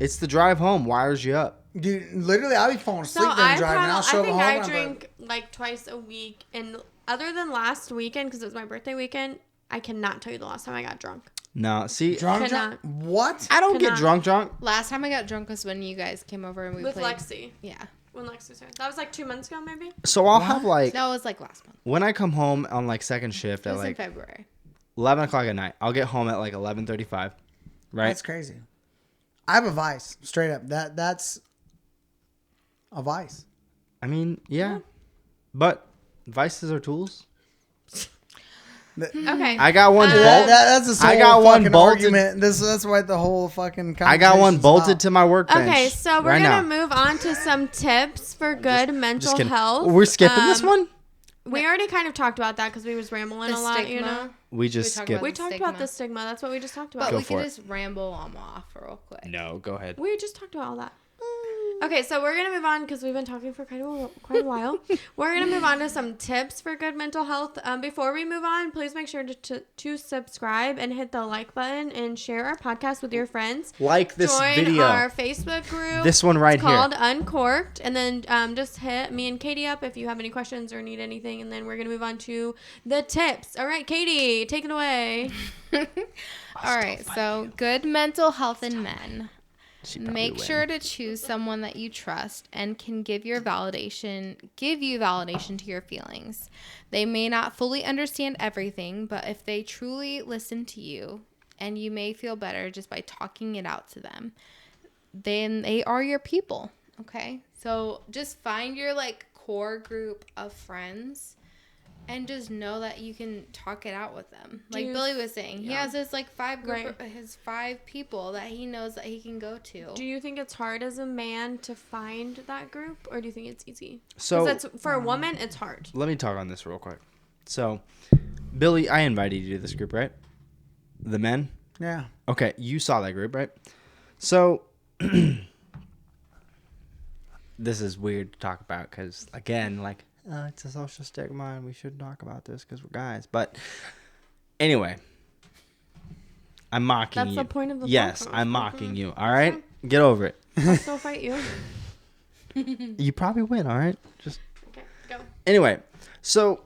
it's the drive home wires you up. dude, literally I'll be falling So asleep during I driving. I'll show I up think home I and I'm drink like twice a week, and other than last weekend because it was my birthday weekend, I cannot tell you the last time I got drunk. No, see, drunk. Cannot. What? I don't get Cannot. drunk. Last time I got drunk was when you guys came over and we With played. Lexi. Yeah. When Lexi was here. That was like 2 months ago, maybe? So I'll have like, That was like last month. when I come home on like second shift It at was in like February. 11 o'clock at night, I'll get home at like 11:35, right? That's crazy. I have a vice, straight up. That's a vice. I mean, yeah. But vices are tools. Okay. I got one That's a I whole got one fucking bolted- argument. That's why the whole fucking. I got one conversation's bolted about. to my workbench. Okay, so we're right gonna now. move on to some tips for good mental Just kidding. health. We're skipping this one? We already kind of talked about that because we was rambling The a lot, stigma. you know. We just talked skipped. about We the talked stigma. about the stigma. That's what we just talked But about. Go we for can it. just ramble them off real quick. No, go ahead. We just talked about all that. Okay, so we're gonna move on because we've been talking for quite a while. We're gonna move on to some tips for good mental health. Before we move on, please make sure to subscribe and hit the like button and share our podcast with your friends. Like this Join video. our Facebook group. This one right It's here. called Uncorked, and then just hit me and Katie up if you have any questions or need anything, and then we're gonna move on to the tips. All right, Katie, take it away. All right. So good mental health in men. She probably Make win. sure to choose someone that you trust and can give you validation to your feelings. They may not fully understand everything, but if they truly listen to you, and you may feel better just by talking it out to them, then they are your people. Okay? So just find your like core group of friends and just know that you can talk it out with them. Like Billy was saying, he has his like his 5 people that he knows that he can go to. Do you think it's hard as a man to find that group, or do you think it's easy? So Because for a woman, it's hard. let me talk on this real quick. So, Billy, I invited you to this group, right? The men? Yeah. Okay, you saw that group, right? So, this is weird to talk about because, again, like, it's a social stigma and we shouldn't talk about this because we're guys. But anyway, I'm mocking That's you. the point of the Yes, podcast. I'm mocking you. All right? Get over it. I'll still fight you. You probably win, all right? Just Okay, go. Anyway, so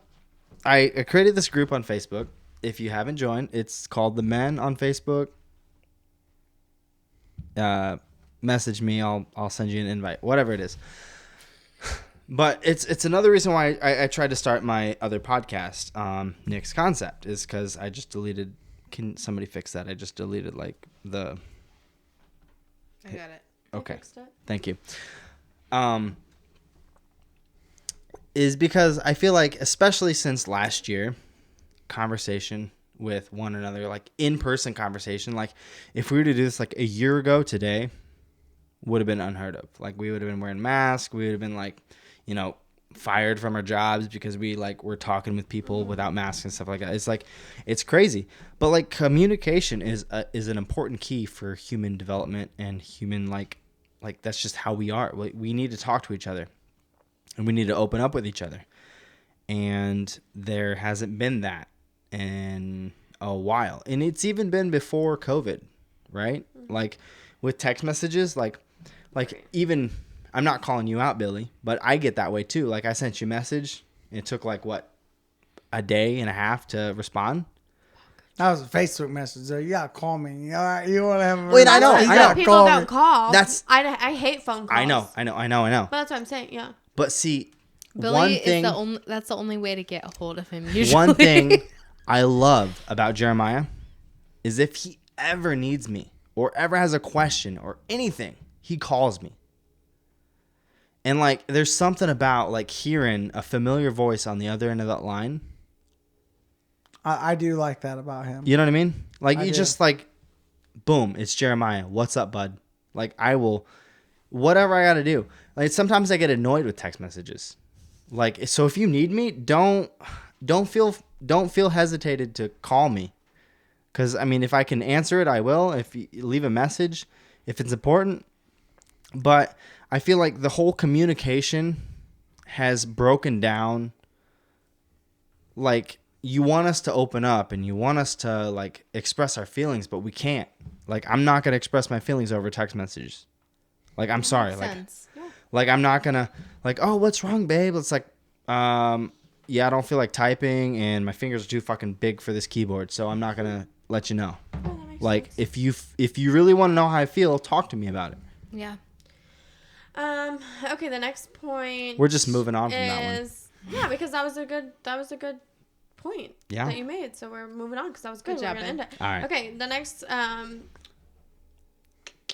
I created this group on Facebook. If you haven't joined, it's called The Men on Facebook. Message me. I'll send you an invite. Whatever it is. But it's another reason why I tried to start my other podcast, Nick's Concept, is because I just deleted. Can somebody fix that? I just deleted like the. I got it. Okay. I fixed it. Thank you. Is because I feel like, especially since last year, conversation with one another, like in-person conversation, like if we were to do this like a year ago today, would have been unheard of. Like we would have been wearing masks. We would have been like, you know, fired from our jobs because we like were talking with people without masks and stuff like that. It's like, it's crazy. But like communication is an important key for human development and human like like that's just how we are. We need to talk to each other, and we need to open up with each other. And there hasn't been that in a while, and it's even been before COVID, right? Like with text messages, like even I'm not calling you out, Billy, but I get that way too. Like I sent you a message, and it took like what, a day and a half to respond. That was a Facebook message, though. You gotta call me. All right, you want to have a Wait, I know, That's I why know. people don't call. That's- I hate phone calls. I know. But that's what I'm saying. Yeah. But see, Billy one is thing, that's the only way to get a hold of him usually. one thing I love about Jeremiah is if he ever needs me or ever has a question or anything, he calls me. And like, there's something about like hearing a familiar voice on the other end of that line. I do like that about him. You know what I mean? Like, I you do. just like, boom, it's Jeremiah. What's up, bud? Like, I will, whatever I got to do. Like, sometimes I get annoyed with text messages. Like, so if you need me, don't feel hesitated to call me. Because, I mean, if I can answer it, I will. If you leave a message, if it's important. But I feel like the whole communication has broken down. Like, you want us to open up and you want us to, like, express our feelings, but we can't. Like, I'm not going to express my feelings over text messages. Like, I'm sorry. Makes Like, sense. like, I'm not going to, like, oh, what's wrong, babe? It's like, yeah, I don't feel like typing and my fingers are too fucking big for this keyboard, so I'm not going to let you know. Oh, that makes Like, sense. if you really want to know how I feel, talk to me about it. Yeah. Okay, the next point. We're just moving on from that one. is yeah, because that was a good point Yeah. that you made. So we're moving on because that was good. Good We're job, gonna end it. All right. Okay, the next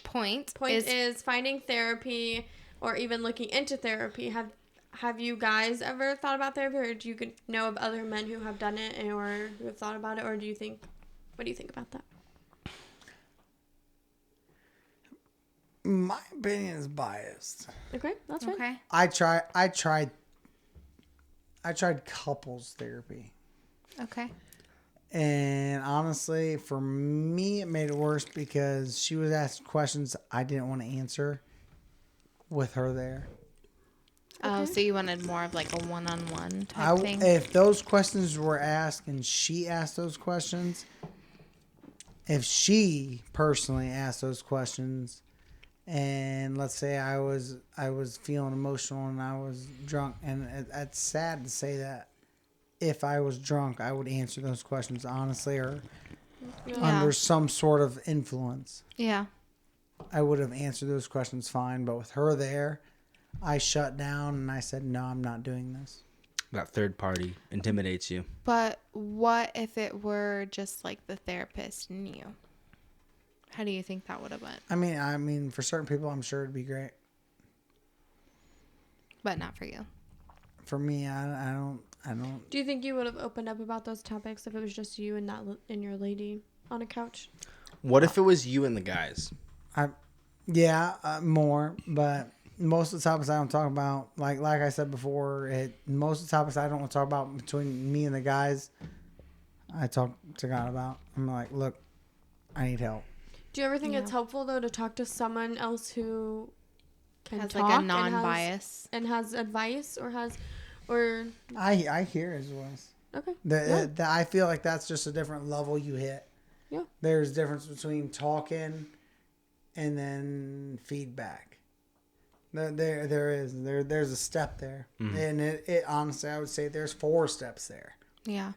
Point is finding therapy or even looking into therapy. Have you guys ever thought about therapy, or do you know of other men who have done it or who have thought about it, or what do you think about that? My opinion is biased. Okay, that's fine. okay. I tried couples therapy. Okay. And honestly, for me, it made it worse because she was asking questions I didn't want to answer with her there. Oh, Okay. so you wanted more of like a one-on-one type thing? If those questions were asked and she asked those questions, if she personally asked those questions, and let's say I was feeling emotional and I was drunk, and it's sad to say that if I was drunk, I would answer those questions honestly or Yeah. under some sort of influence. Yeah. I would have answered those questions fine, but with her there, I shut down and I said, no, I'm not doing this. That third party intimidates you. But what if it were just like the therapist and you? How do you think that would have went? I mean, for certain people, I'm sure it'd be great. But not for you. For me, I don't. Do you think you would have opened up about those topics if it was just you and your lady on a couch? What if it was you and the guys? More, but most of the topics I don't talk about, like I said before, most of the topics I don't want to talk about between me and the guys, I talk to God about. I'm like, look, I need help. Do you ever think Yeah. it's helpful though to talk to someone else who can Has talk like a and non-bias. has advice or I hear his voice. okay? I feel like that's just a different level you hit. Yeah. There's a difference between talking and then feedback. There's a step there. Mm-hmm. And it honestly, I would say there's 4 steps there. Yeah.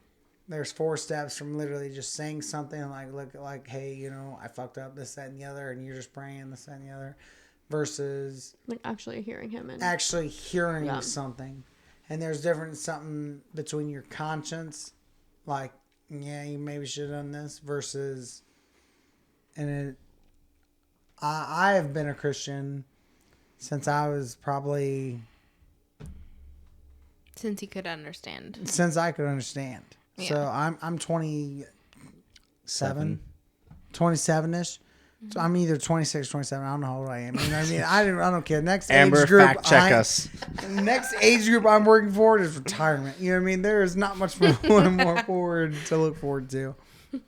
There's 4 steps from literally just saying something like, hey, you know, I fucked up this, that, and the other, and you're just praying this, that, and the other, versus Like actually hearing him and actually hearing Yeah. something. And there's something between your conscience, like, yeah, you maybe should have done this, versus, I have been a Christian since I was probably, Since he could understand. since I could understand. Yeah. So I'm 27-ish. So I'm either 26, 27. I don't know how old I am. You know what I mean? I don't care. Next Amber, age group, fact check us. Next age group I'm working for is retirement. You know what I mean? There is not much more forward to look forward to.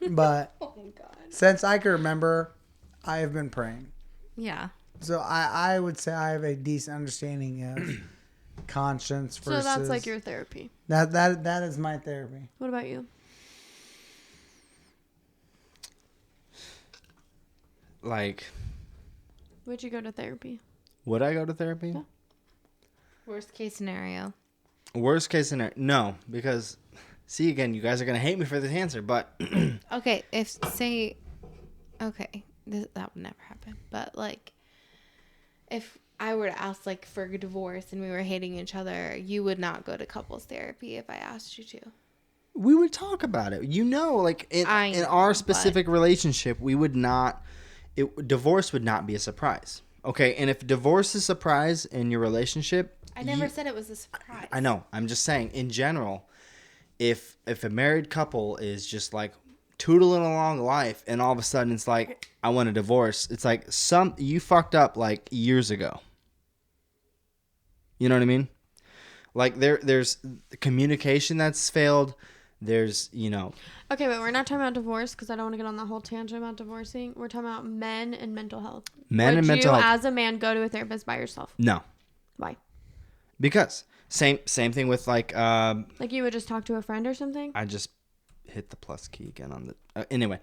But oh god. since I can remember, I have been praying. Yeah. So I would say I have a decent understanding of conscience versus. So that's like your therapy. That is my therapy. What about you? Like, Would you go to therapy? would I go to therapy? Yeah. Worst case scenario. Worst case scenario, no, because see again, you guys are gonna hate me for this answer, but Okay, that would never happen. But like, if I were to ask like for a divorce and we were hating each other, you would not go to couples therapy if I asked you to. we would talk about it. Like in our specific relationship, we would not. Divorce would not be a surprise. Okay, and if divorce is a surprise in your relationship, I never said it was a surprise. I know. I'm just saying, in general, if a married couple is just like tootling along life, and all of a sudden it's like, I want a divorce. It's like you fucked up like years ago. You know what I mean? Like there's communication that's failed. There's Okay, but we're not talking about divorce because I don't want to get on the whole tangent about divorcing. We're talking about men and mental health. Would you, as a man, go to a therapist by yourself? No. Why? Because same thing with like like you would just talk to a friend or something? I just hit the plus key again on the anyway.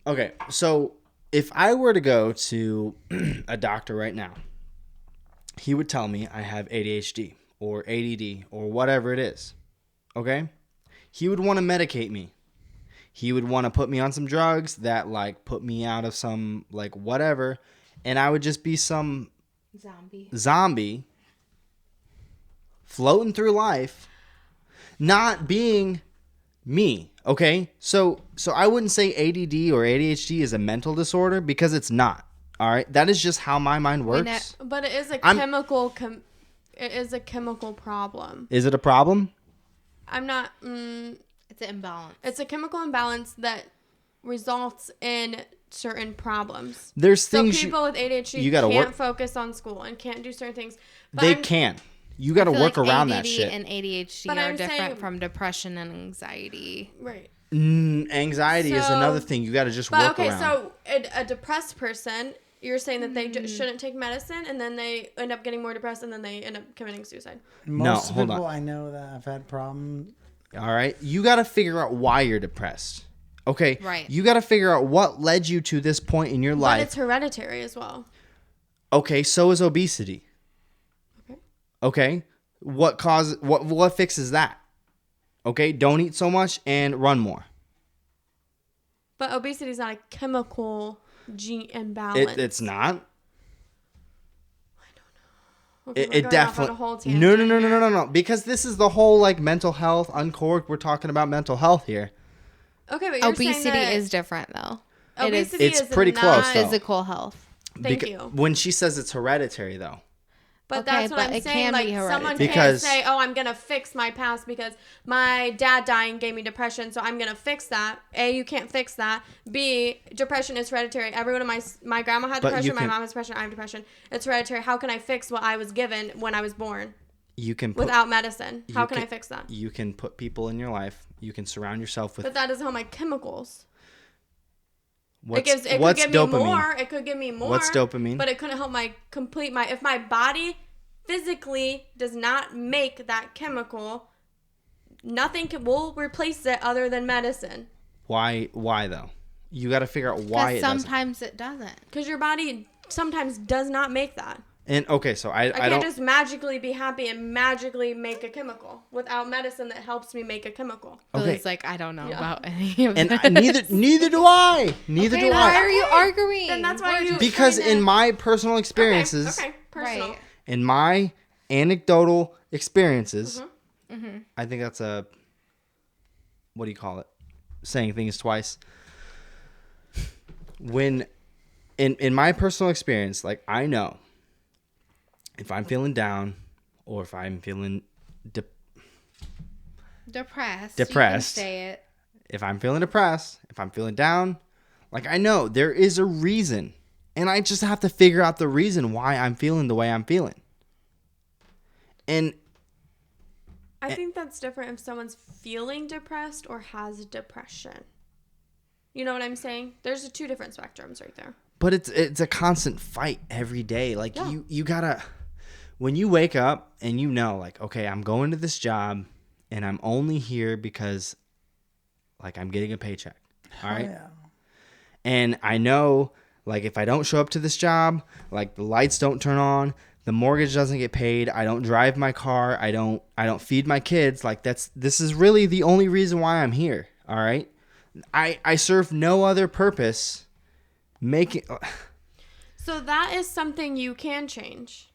Okay, so if I were to go to a doctor right now, he would tell me I have ADHD or ADD or whatever it is. Okay? He would want to medicate me. He would want to put me on some drugs that like put me out of some like whatever, and I would just be some zombie floating through life, not being me. Okay? So I wouldn't say ADD or ADHD is a mental disorder because it's not. All right? That is just how my mind works. But it is a chemical it is a chemical problem. Is it a problem? I'm not It's an imbalance. It's a chemical imbalance that results in certain problems. There's things people with ADHD you gotta can't work. focus on school and can't do certain things. But They can. You got to work around that shit. ADD and ADHD But are I'm different saying- from depression and anxiety. Right. Anxiety is another thing. You got to just work around. So a depressed person, you're saying that they shouldn't take medicine, and then they end up getting more depressed, and then they end up committing suicide. Most hold people on. I know that have had problems. All right. You got to figure out why you're depressed. Okay. Right. You got to figure out what led you to this point in your But life. it's hereditary as well. Okay. So is obesity. Okay. What fixes that? Okay. Don't eat so much and run more. But obesity is not a chemical gene imbalance. It's not. Okay, we're It going off on a definitely. whole tangent here. No. Because this is the whole like mental health uncorked. We're talking about mental health here. Okay, but you're Obesity saying that is different though. obesity It's is pretty not close, though. Physical health. Thank you. When she says it's hereditary, though. But Okay, that's what but I'm it saying. can Like be someone hereditary. can't say, "Oh, I'm gonna fix my past because my dad dying gave me depression, so I'm gonna fix that." A, you can't fix that. B, depression is hereditary. Everyone in my grandma had But depression. you My can- mom has depression. I have depression. It's hereditary. How can I fix what I was given when I was born You can put, without medicine? How you can I fix that? You can put people in your life. You can surround yourself with. But that doesn't help my chemicals. What's It could give dopamine? me more. It could give me more. What's dopamine? But it couldn't help if my body physically does not make that chemical, nothing will replace it other than medicine. Why though? You got to figure out why it doesn't. Sometimes it doesn't. Because your body sometimes does not make that. And okay, so I I can't don't. just magically be happy and magically make a chemical without medicine that helps me make a chemical. Okay. Billy's like, I don't know about any of And this. neither do I. Neither Okay, do why I. are you arguing? Then that's why you Because kinda- in my personal experiences, Okay, personal. Right. in my anecdotal experiences, Mm-hmm. I think that's a, what do you call it? Saying things twice. When, in my personal experience, like I know if I'm feeling down or if I'm feeling Depressed. Depressed. You can say it. if I'm feeling depressed, if I'm feeling down, like I know there is a reason. And I just have to figure out the reason why I'm feeling the way I'm feeling. And I think that's different if someone's feeling depressed or has depression. You know what I'm saying? There's two different spectrums right there. But it's a constant fight every day. Like you gotta, when you wake up and you know, like, okay, I'm going to this job and I'm only here because like I'm getting a paycheck. All right. Yeah. And I know, like, if I don't show up to this job, like the lights don't turn on, the mortgage doesn't get paid, I don't drive my car, I don't feed my kids. Like this is really the only reason why I'm here. All right. I serve no other purpose. So that is something you can change.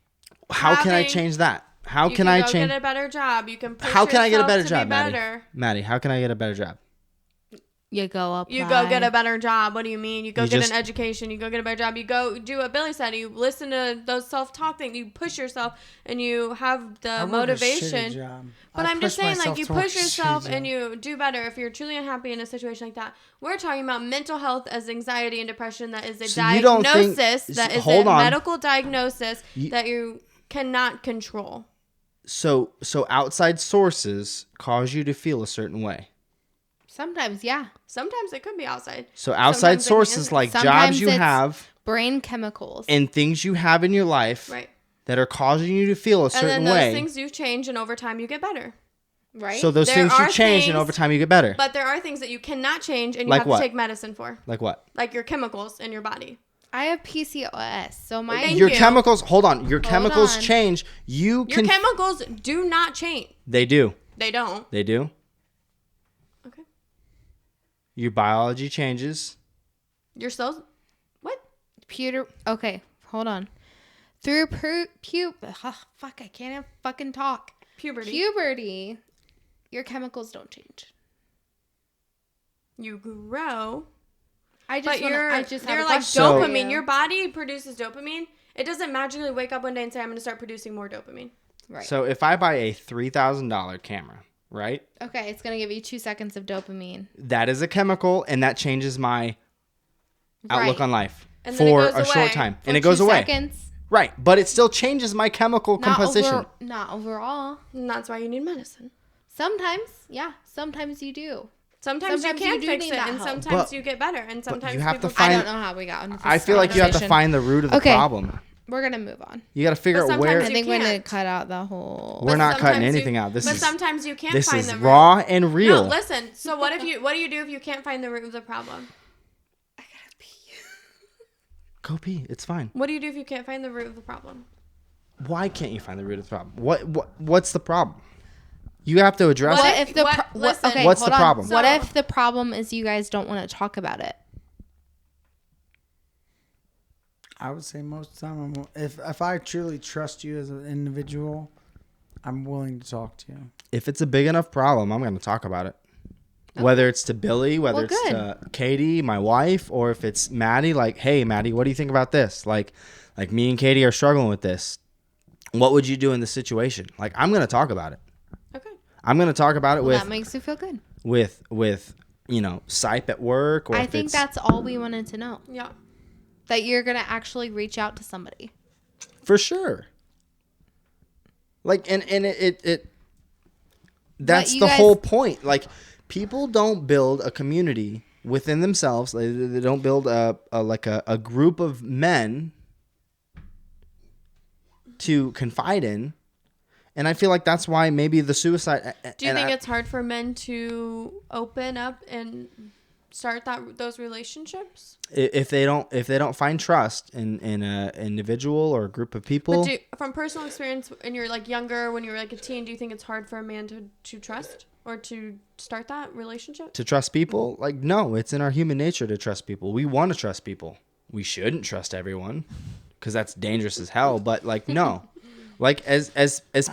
How can I change that? How can I change? Get a better job. You can push How can I get a better yourself to job, be Maddie? better. Maddie, how can I get a better job? You go up. You go get a better job. What do you mean? You go You get just- an education. You go get a better job. You go do what Billy said. You listen to those self-talk things. You push yourself and you have the I work a motivation. shitty job. But I I'm just push saying, like, myself you to work push a shitty yourself and job. you do better if you're truly unhappy in a situation like that. We're talking about mental health as anxiety and depression. That is a So you don't think- diagnosis. That is hold a on. medical diagnosis that you cannot control. So outside sources cause you to feel a certain way. Sometimes, yeah. Sometimes it could be outside. So outside Sometimes it sources isn't. like Sometimes jobs you it's have brain chemicals. and things you have in your life Right. that are causing you to feel a And then certain those way. things you change, and over time you get better. Right? So those There things you are change and things- over time you get better. But there are things that you cannot change, and you Like have what? to take medicine for, Like what? like your chemicals in your body. I have PCOS, so my Thank Your you. chemicals, hold on. Your chemicals on. change. You Your can chemicals do not change. They do. They don't. They do. Okay. Your biology changes. Your cells. What? Okay, hold on. Through fuck, I can't even fucking talk. Puberty, your chemicals don't change. You grow. I But just you're have a like question So- for dopamine. you. Your body produces dopamine. It doesn't magically wake up one day and say, I'm going to start producing more dopamine. Right. So if I buy a $3,000 camera, right? Okay, it's gonna give you 2 seconds of dopamine. That is a chemical and that changes my outlook Right. on life And then it for goes a away. short time. For And it goes 2 away. Seconds. Right. But it still changes my chemical composition. Not overall. And that's why you need medicine. Sometimes, yeah. Sometimes you do. Sometimes you Sometimes can you do fix need it, that and help. sometimes But- you get better, and sometimes you have to people find- I don't know how we got into this I feel like you have to conversation. find the root of the Okay. problem. We're gonna move on. You got to figure But out where sometimes I you think we're gonna can't. cut out the whole. we're not cutting sometimes anything out. This but is sometimes you can't this find is the root. raw and real. No, listen. So what do you do if you can't find the root of the problem? I gotta pee. Go pee. It's fine. What do you do if you can't find the root of the problem? Why can't you find the root of the problem? What's the problem? You have to address What it. If the What- listen. okay, What's hold the on. problem? What So- if the problem is you guys don't want to talk about it? I would say most of the time, if I truly trust you as an individual, I'm willing to talk to you. If it's a big enough problem, I'm going to talk about it. Whether it's to Billy, whether Well, it's good. to Katie, my wife, or if it's Maddie, like, hey, Maddie, what do you think about this? Like me and Katie are struggling with this. What would you do in this situation? Like, I'm going to talk about it. Okay. I'm going to talk about it Well, that makes you feel good. with Sipe at work. Or I if think it's, that's all we wanted to know. Yeah. That you're gonna actually reach out to somebody. for sure. Like, and it that's you the guys- whole point. Like, people don't build a community within themselves. They don't build a group of men to confide in. And I feel like that's why maybe the suicide. Do you think it's hard for men to open up and start those relationships? if they don't find trust in a individual or a group of people? But from personal experience, when you're like younger, when you were like a teen, do you think it's hard for a man to trust or to start that relationship? To trust people? Like, no, it's in our human nature to trust people. We want to trust people. We shouldn't trust everyone because that's dangerous as hell. But like, no, like as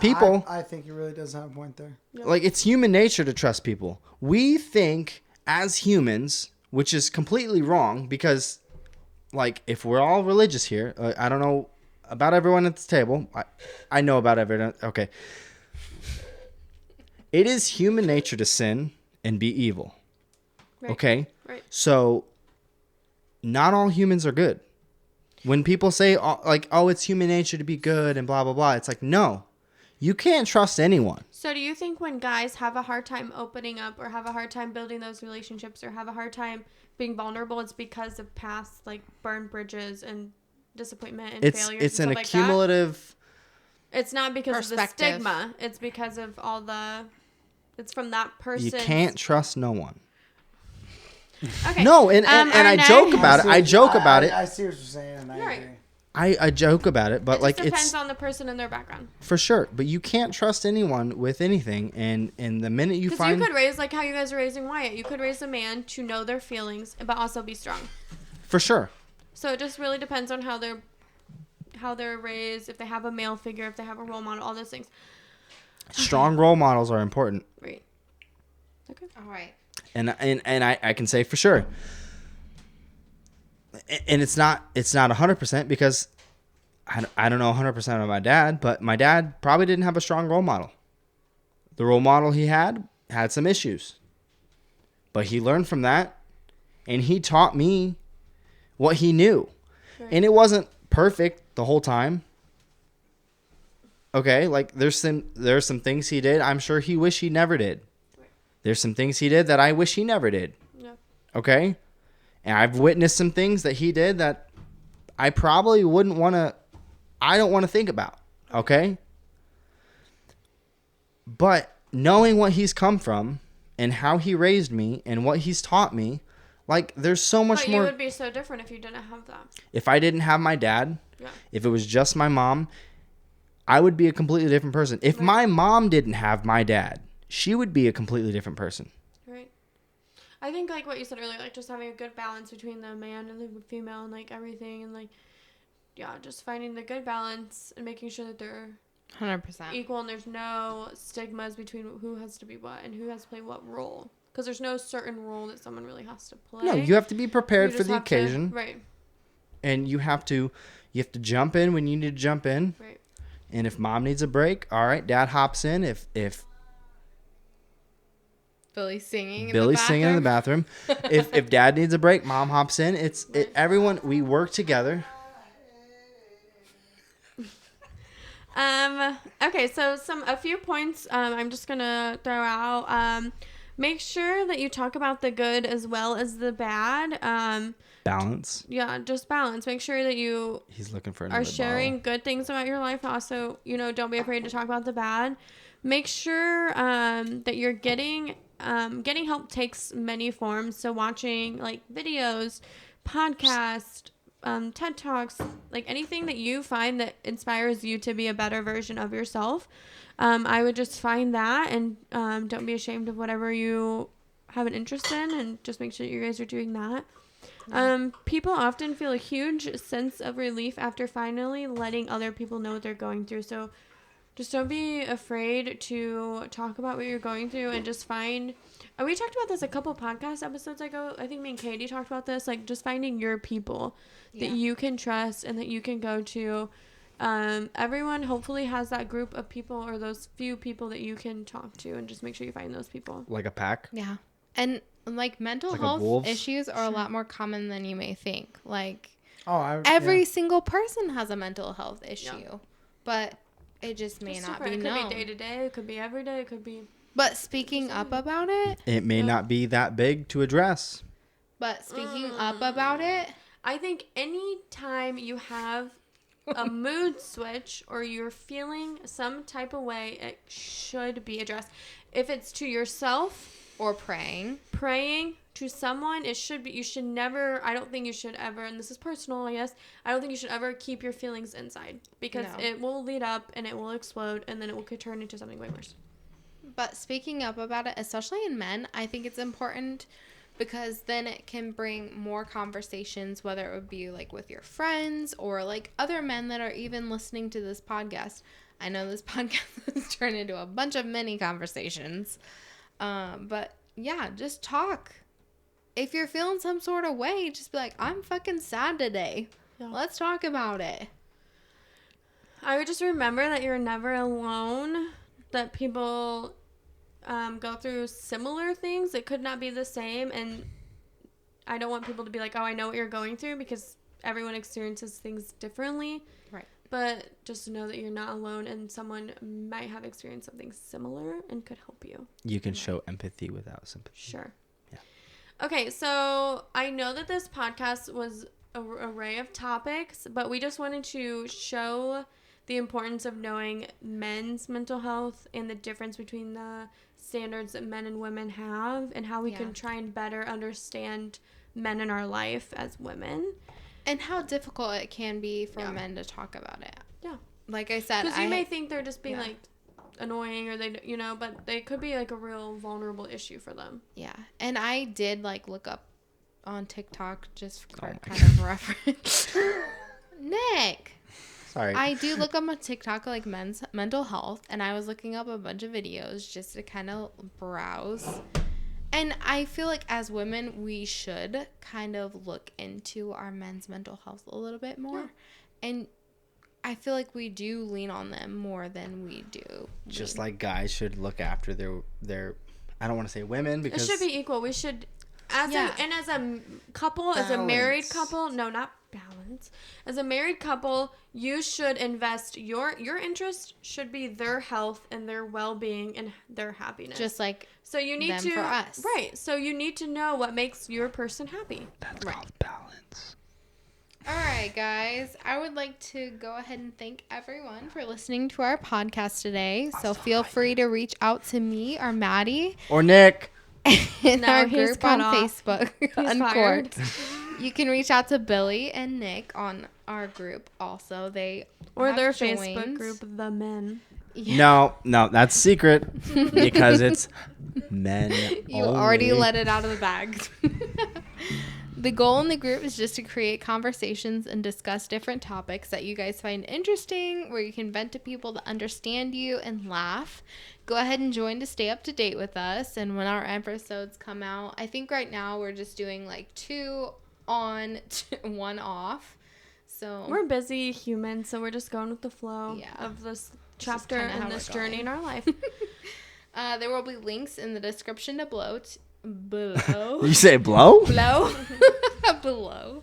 people, I think he really does have a point there. like it's human nature to trust people. We think as humans, which is completely wrong because like if we're all religious here, I don't know about everyone at this table. I know about everyone. Okay. It is human nature to sin and be evil. Right. Okay? Right. So not all humans are good. When people say oh, it's human nature to be good and blah, blah, blah, it's like, no, you can't trust anyone. So do you think when guys have a hard time opening up or have a hard time building those relationships or have a hard time being vulnerable, it's because of past like burned bridges and disappointment and It's failures. it's and an stuff accumulative. Like that. It's not because of the Perspective. stigma. It's because of all the. It's from that person. You can't trust no one. Okay. No, and I joke about it. I joke about it. I see what you're saying, and I Right. agree. I joke about it, but It like just depends it's on the person and their background. for sure. But you can't trust anyone with anything, and the minute you Because find you could raise like how you guys are raising Wyatt. You could raise a man to know their feelings, but also be strong. for sure. So it just really depends on how they're raised, if they have a male figure, if they have a role model, all those things. Strong role models are important. Right. Okay. All right. And I can say for sure. And it's not 100% because I don't know 100% of my dad, but my dad probably didn't have a strong role model. The role model he had some issues. But he learned from that, and he taught me what he knew. Right. And it wasn't perfect the whole time. Okay, like there's some things he did I'm sure he wished he never did. Right. There's some things he did that I wish he never did. Yeah. Okay? And I've witnessed some things that he did that I probably I don't want to think about. Okay? But knowing what he's come from and how he raised me and what he's taught me, like there's so much But more. you would be so different if you didn't have that. If I didn't have my dad, Yeah. if it was just my mom, I would be a completely different person. If my mom didn't have my dad, she would be a completely different person. Right. I think like what you said earlier, like just having a good balance between the man and the female and like everything, and like just finding the good balance and making sure that they're 100%. equal and there's no stigmas between who has to be what and who has to play what role, because there's no certain role that someone really has to play. No, you have to be prepared You for just the have to- occasion, right. and you have to jump in when you need to jump in. Right. And if mom needs a break, all right, dad hops in. If Billy's singing Billy's singing in the bathroom, if dad needs a break, mom hops in. Everyone, we work together. Okay, so a few points I'm just gonna throw out. Make sure that you talk about the good as well as the bad. Balance. Yeah, just balance. Make sure that you He's looking for another are sharing bottle. good things about your life. Also, don't be afraid to talk about the bad. Make sure that you're getting help takes many forms. So watching like videos, podcasts, TED Talks, like anything that you find that inspires you to be a better version of yourself. I would just find that, and don't be ashamed of whatever you have an interest in, and just make sure that you guys are doing that. People often feel a huge sense of relief after finally letting other people know what they're going through. So just don't be afraid to talk about what you're going through, and just find, we talked about this a couple podcast episodes ago. I think me and Katie talked about this, like just finding your people that you can trust and that you can go to. Everyone hopefully has that group of people or those few people that you can talk to, and just make sure you find those people. Like a pack. Yeah. And like mental Like a health wolves? issues are a lot more common than you may think. Like Every single person has a mental health issue, but it just may It's not different. be It known. could be day to day. It could be every day. It could be. But speaking up about it, It may not be that big to address. I think any time you have a mood switch or you're feeling some type of way, it should be addressed. If it's to yourself or praying, to someone, it should be. You should never. I don't think you should ever. And this is personal, I guess. I don't think you should ever keep your feelings inside, because it will lead up and it will explode, and then it will could turn into something way worse. But speaking up about it, especially in men, I think it's important, because then it can bring more conversations, whether it would be like with your friends or like other men that are even listening to this podcast. I know this podcast has turned into a bunch of mini conversations. But yeah, just talk. If you're feeling some sort of way, just be like, I'm fucking sad today. Yeah. Let's talk about it. I would just remember that you're never alone, that people go through similar things. It could not be the same, and I don't want people to be like, oh, I know what you're going through, because everyone experiences things differently. Right. But just to know that you're not alone, and someone might have experienced something similar and could help you. You can show empathy without sympathy. Sure. Yeah. Okay, so I know that this podcast was an array of topics, but we just wanted to show the importance of knowing men's mental health and the difference between the standards that men and women have and how we can try and better understand men in our life as women. And how difficult it can be for men to talk about it. Yeah. Like I said, because you may think they're just being like annoying or they, you know, but they could be like a real vulnerable issue for them. Yeah. And I did like look up on TikTok just for kind of reference. Nick. Sorry. I do look up on TikTok like men's mental health, and I was looking up a bunch of videos just to kind of browse. And I feel like as women, we should kind of look into our men's mental health a little bit more. Yeah. And I feel like we do lean on them more than we do. Just like guys should look after their I don't want to say women because it should be equal. We should as a couple, as a married couple, no, not balance. As a married couple, you should invest your interest should be their health and their well-being and their happiness. Just like so you need them to for us. Right. So you need to know what makes your person happy. That's called balance. All right, guys. I would like to go ahead and thank everyone for listening to our podcast today. So feel free to reach out to me or Maddie or Nick in our he's group on cut off. Facebook, Uncorked. You can reach out to Billy and Nick on our group also. They or have their joined. Facebook group, The Men. Yeah. No, that's secret because it's men. You only. already let it out of the bag. The goal in the group is just to create conversations and discuss different topics that you guys find interesting, where you can vent to people that understand you and laugh. Go ahead and join to stay up to date with us. And when our episodes come out, I think right now we're just doing like 2 on, 1 off. So we're busy humans, so we're just going with the flow of this chapter and this journey in our life. There will be links in the description below. You say blow? Below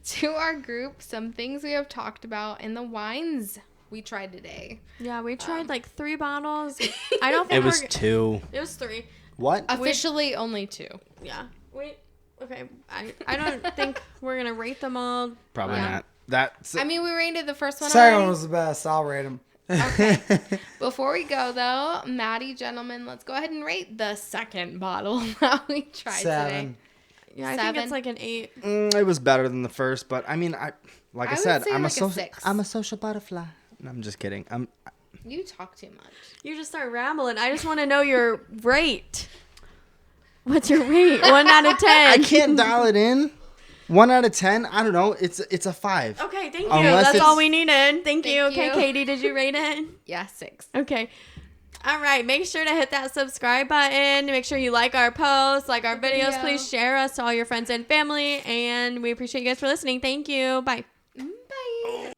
to our group, some things we have talked about, and the wines we tried today. Yeah, we tried like 3 bottles. I don't think it was 2. It was 3. What? Officially only 2. Yeah. Okay. I don't think we're gonna rate them all. Probably not. That's. I mean, we rated the first one. Second one was the best. I'll rate them. Okay. Before we go, though, Maddie, gentlemen, let's go ahead and rate the second bottle that we tried 7. today. Yeah, I think it's like an 8. It was better than the first, but I mean, I said, I'm like a 6. I'm a social butterfly. No, I'm just kidding. You talk too much. You just start rambling. I just want to know your rate. What's your rate? 1 out of 10. I can't dial it in. 1 out of 10. I don't know. It's a 5. Okay, thank you. Unless That's it's- all we needed. Thank you. Thank Okay, you. Katie, did you rate it? Yeah, 6. Okay. All right. Make sure to hit that subscribe button. Make sure you like our posts, like our videos. Please share us to all your friends and family. And we appreciate you guys for listening. Thank you. Bye. Bye.